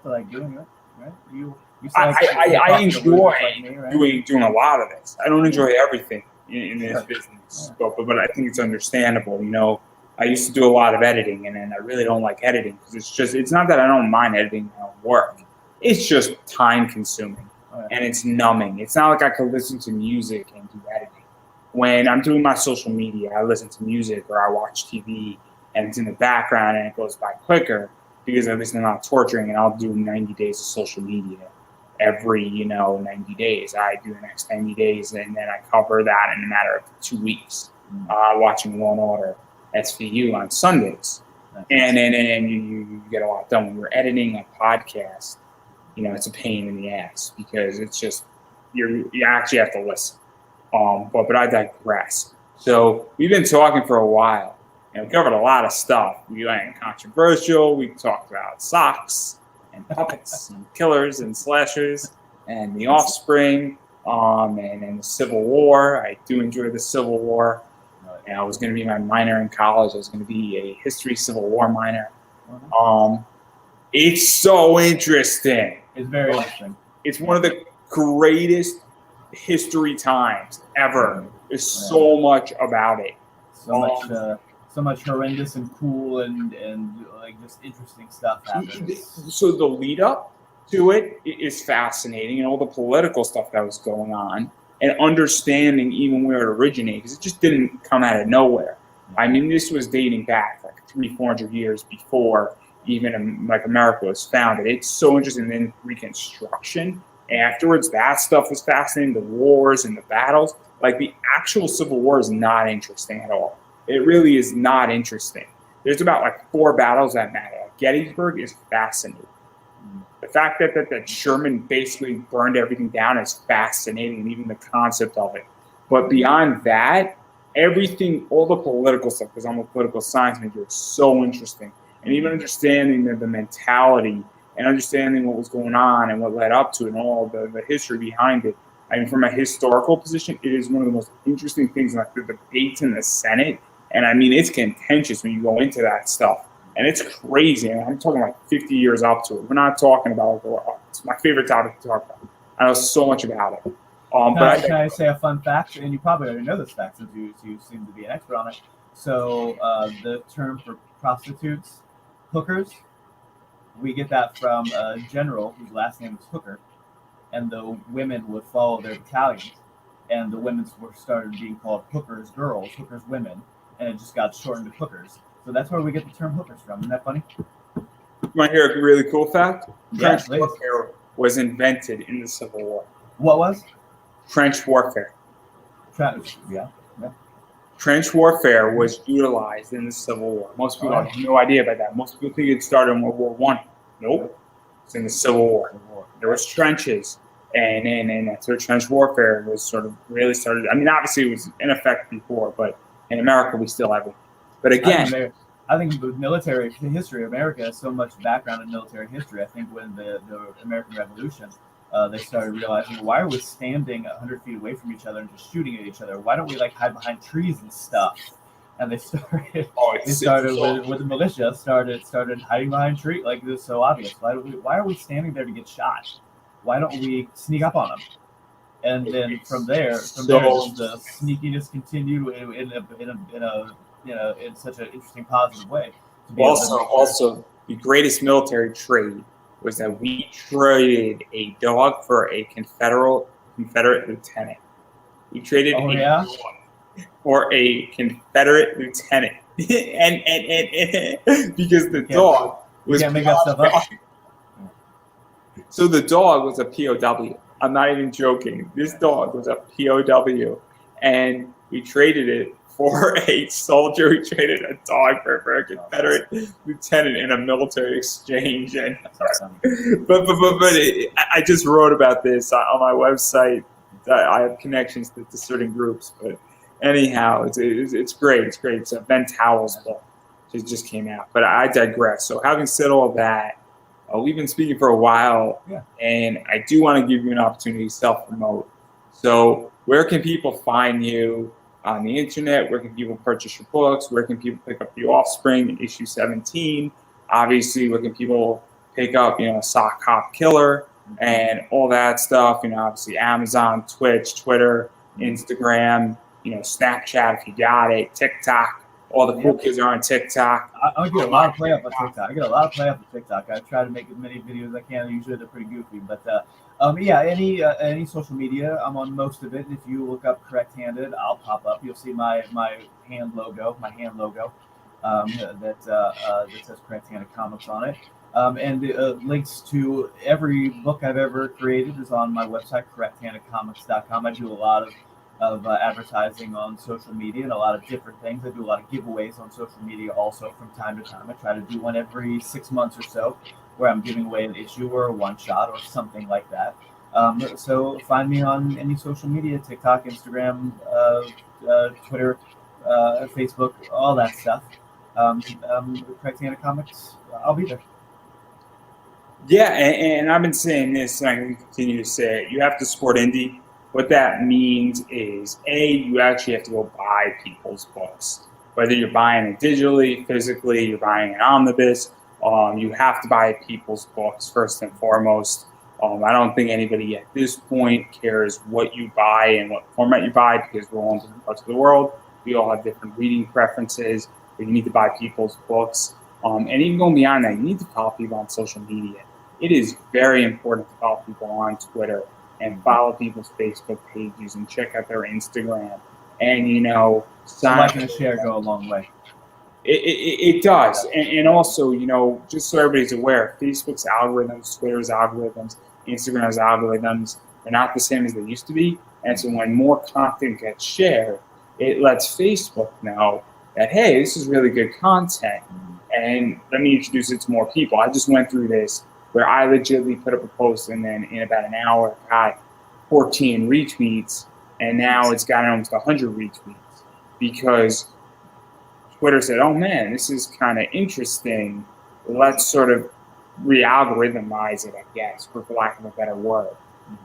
I enjoy doing a lot of this. I don't enjoy everything in this business, but I think it's understandable. You know, I used to do a lot of editing, and then I really don't like editing because it's not that I don't mind editing my own work. It's just time consuming and it's numbing. It's not like I could listen to music and do editing. When I'm doing my social media, I listen to music or I watch TV and it's in the background and it goes by quicker because at least I'm not torturing, and I'll do 90 days of social media every, 90 days. I do the next 90 days and then I cover that in a matter of 2 weeks, watching Law & Order SVU on Sundays. And you get a lot done. When you're editing a podcast, it's a pain in the ass because it's just, you actually have to listen. But I digress. So we've been talking for a while, and we covered a lot of stuff. We went controversial. We talked about socks and puppets and killers and slashers and the Offspring, and the Civil War. I do enjoy the Civil War. And I was going to be my minor in college. I was going to be a history Civil War minor. It's so interesting. It's very interesting. It's one of the greatest history times ever There's so much about it. So much horrendous and cool and like just interesting stuff happens. So the lead up to it is fascinating, and all the political stuff that was going on, and understanding even where it originated, because it just didn't come out of nowhere. I mean, this was dating back like 300-400 years before even like America was founded. It's so interesting. Then Reconstruction afterwards, that stuff was fascinating. The wars and the battles, like the actual Civil War, is not interesting at all. It really is not interesting. There's about like 4 battles that matter. Gettysburg is fascinating. The fact that Sherman basically burned everything down is fascinating, and even the concept of it. But beyond that, everything, all the political stuff, because I'm a political science major, is so interesting. And even understanding the mentality and understanding what was going on and what led up to it and all the history behind it. I mean, from a historical position, it is one of the most interesting things, like the debates in the Senate. And I mean, it's contentious when you go into that stuff. And it's crazy. And I'm talking like 50 years up to it. We're not talking about it's my favorite topic to talk about. I know so much about it. Can I say a fun fact? And you probably already know this fact since you seem to be an expert on it. So the term for prostitutes, hookers, we get that from a general whose last name was Hooker. And the women would follow their battalions. And the women started being called hookers girls, hookers women. And it just got shortened to hookers. So that's where we get the term hookers from. Isn't that funny? You want to hear a really cool fact? Yeah, Trench warfare was invented in the Civil War. What was? Trench warfare. Yeah. Trench warfare was utilized in the Civil War. Most people have no idea about that. Most people think it started in World War I. Nope. It's in the Civil War. There was trenches. And that's where trench warfare was sort of really started. I mean, obviously it was in effect before, but in America we still have it. But again, I think the military history of America has so much background in military history. I think when the American Revolution, they started realizing, why are we standing 100 feet away from each other and just shooting at each other? Why don't we like hide behind trees and stuff? And they started. With the militia started hiding behind trees. Like, this is so obvious. Why are we standing there to get shot? Why don't we sneak up on them? And then from there, the sneakiness continued in such an interesting, positive way. Also, the greatest military trade was that we traded a dog for a Confederate lieutenant. We traded dog for a Confederate lieutenant, and because the dog was. You can't make that stuff up. So the dog was a POW. I'm not even joking. This dog was a POW, and we traded it for a soldier. We traded a dog for a Confederate lieutenant in a military exchange. And I just wrote about this on my website. I have connections to certain groups, but anyhow, it's great. It's great. It's a Ben Towell's book. It just came out. But I digress. So having said all that, we've been speaking for a while, and I do want to give you an opportunity to self-promote. So where can people find you on the internet? Where can people purchase your books? Where can people pick up The Offspring, issue 17? Obviously, where can people pick up, Sock Hop Killer and all that stuff? Obviously Amazon, Twitch, Twitter, Instagram, Snapchat if you got it, TikTok. All the cool kids are on TikTok. I get a lot of play up on TikTok. I try to make as many videos as I can. Usually they're pretty goofy, but any social media, I'm on most of it. If you look up Correct Handed, I'll pop up. You'll see my hand logo, that says Correct Handed Comics on it. And links to every book I've ever created is on my website, correcthandedcomics.com. I do a lot of advertising on social media and a lot of different things. I do a lot of giveaways on social media also from time to time. I try to do one every 6 months or so where I'm giving away an issue or a one-shot or something like that. So find me on any social media, TikTok, Instagram, Twitter, Facebook, all that stuff. Correct Handed Comics, I'll be there. Yeah, and I've been saying this, and I'm going to continue to say it. You have to support indie. What that means is, you actually have to go buy people's books. Whether you're buying it digitally, physically, you're buying an omnibus, you have to buy people's books first and foremost. I don't think anybody at this point cares what you buy and what format you buy, because we're all in different parts of the world. We all have different reading preferences. You need to buy people's books. And even going beyond that, you need to follow people on social media. It is very important to follow people on Twitter and follow people's Facebook pages and check out their Instagram. And, Like and a share go a long way. It does. And also, just so everybody's aware, Facebook's algorithms, Twitter's algorithms, Instagram's algorithms are not the same as they used to be. And so when more content gets shared, it lets Facebook know that, hey, this is really good content, and let me introduce it to more people. I just went through this where I legitimately put up a post, and then in about an hour, got 14 retweets, and now it's got almost 100 retweets because Twitter said, oh man, this is kind of interesting. Let's sort of re-algorithmize it, I guess, for lack of a better word.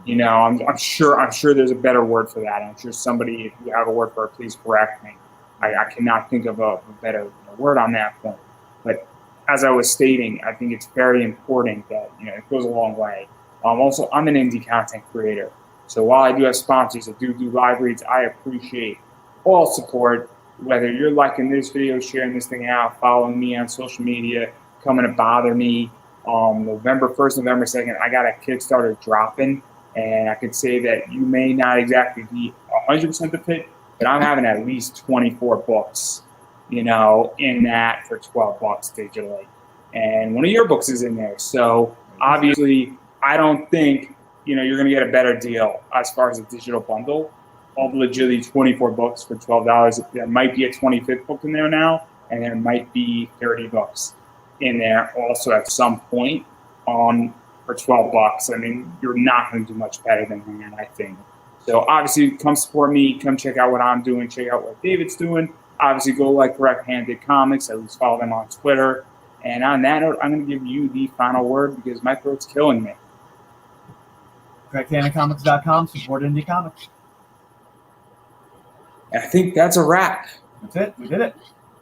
I'm sure there's a better word for that. I'm sure somebody, if you have a word for it, please correct me. I cannot think of a better word on that point. But as I was stating, I think it's very important that, it goes a long way. Also, I'm an indie content creator. So while I do have sponsors that do live reads, I appreciate all support, whether you're liking this video, sharing this thing out, following me on social media, coming to bother me. November 1st, November 2nd, I got a Kickstarter dropping, and I could say that you may not exactly be 100% the fit, but I'm having at least 24 books, in that for $12 digitally. And one of your books is in there. So obviously, I don't think, you're going to get a better deal as far as a digital bundle. Legitimately 24 books for $12. There might be a 25th book in there now, and there might be 30 books in there also at some point for $12. I mean, you're not going to do much better than that, I think. So obviously, come support me. Come check out what I'm doing. Check out what David's doing. Obviously, go like Correct Handed Comics. At least follow them on Twitter. And on that note, I'm going to give you the final word because my throat's killing me. CorrectHandedComics.com. Support indie comics. And I think that's a wrap. That's it. We did it.